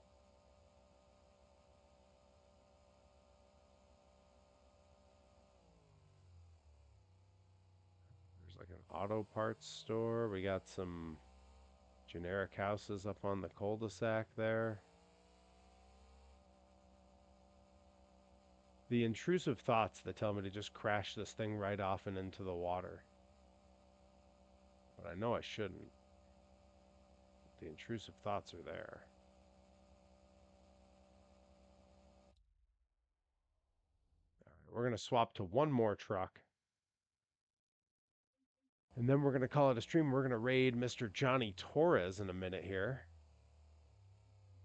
There's like an auto parts store. We got some generic houses up on the cul-de-sac there. The intrusive thoughts that tell me to just crash this thing right off and into the water. But I know I shouldn't. The intrusive thoughts are there. All right, we're going to swap to one more truck. And then we're going to call it a stream. We're going to raid Mr. Johnny Torres in a minute here.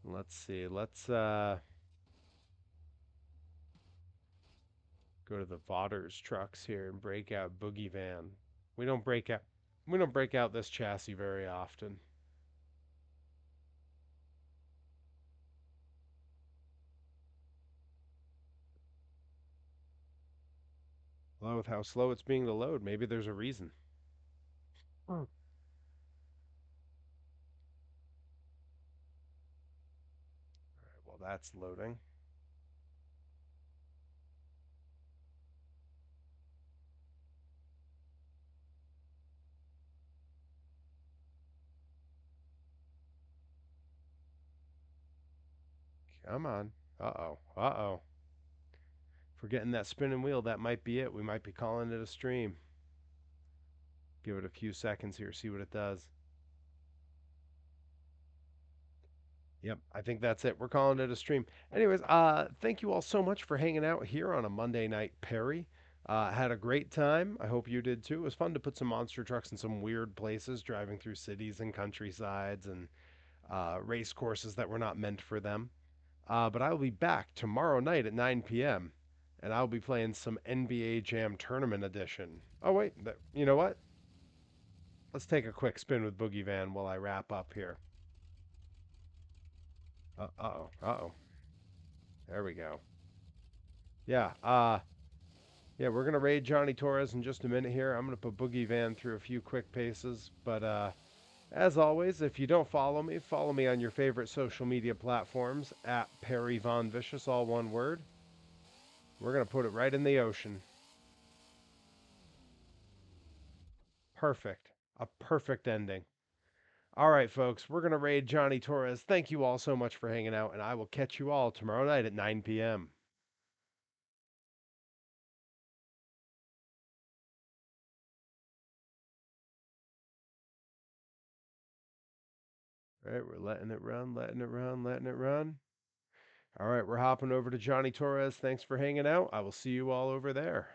Let's see. Let's go to the Vaughters trucks here and break out Boogie Van. We don't break out we don't break out this chassis very often. Well, with how slow it's being to load, maybe there's a reason. Hmm. Well, that's loading. Come on. Uh-oh. Uh-oh. If we're getting that spinning wheel, that might be it. We might be calling it a stream. Give it a few seconds here, see what it does. Yep, I think that's it. We're calling it a stream. Anyways, thank you all so much for hanging out here on a Monday night, Perry. Had a great time. I hope you did too. It was fun to put some monster trucks in some weird places, driving through cities and countrysides and race courses that were not meant for them. But I will be back tomorrow night at 9 p.m. and I'll be playing some NBA Jam Tournament Edition. Oh wait, you know what? Let's take a quick spin with Boogie Van while I wrap up here. Uh-oh. Uh-oh. There we go. Yeah. Yeah, we're gonna raid Johnny Torres in just a minute here. I'm gonna put Boogie Van through a few quick paces, but as always, if you don't follow me on your favorite social media platforms at Perry Von Vicious, all one word. We're gonna put it right in the ocean. Perfect. A perfect ending. All right, folks, we're gonna raid Johnny Torres. Thank you all so much for hanging out, and I will catch you all tomorrow night at 9 p.m. All right, we're letting it run, letting it run, letting it run. All right, we're hopping over to Johnny Torres. Thanks for hanging out. I will see you all over there.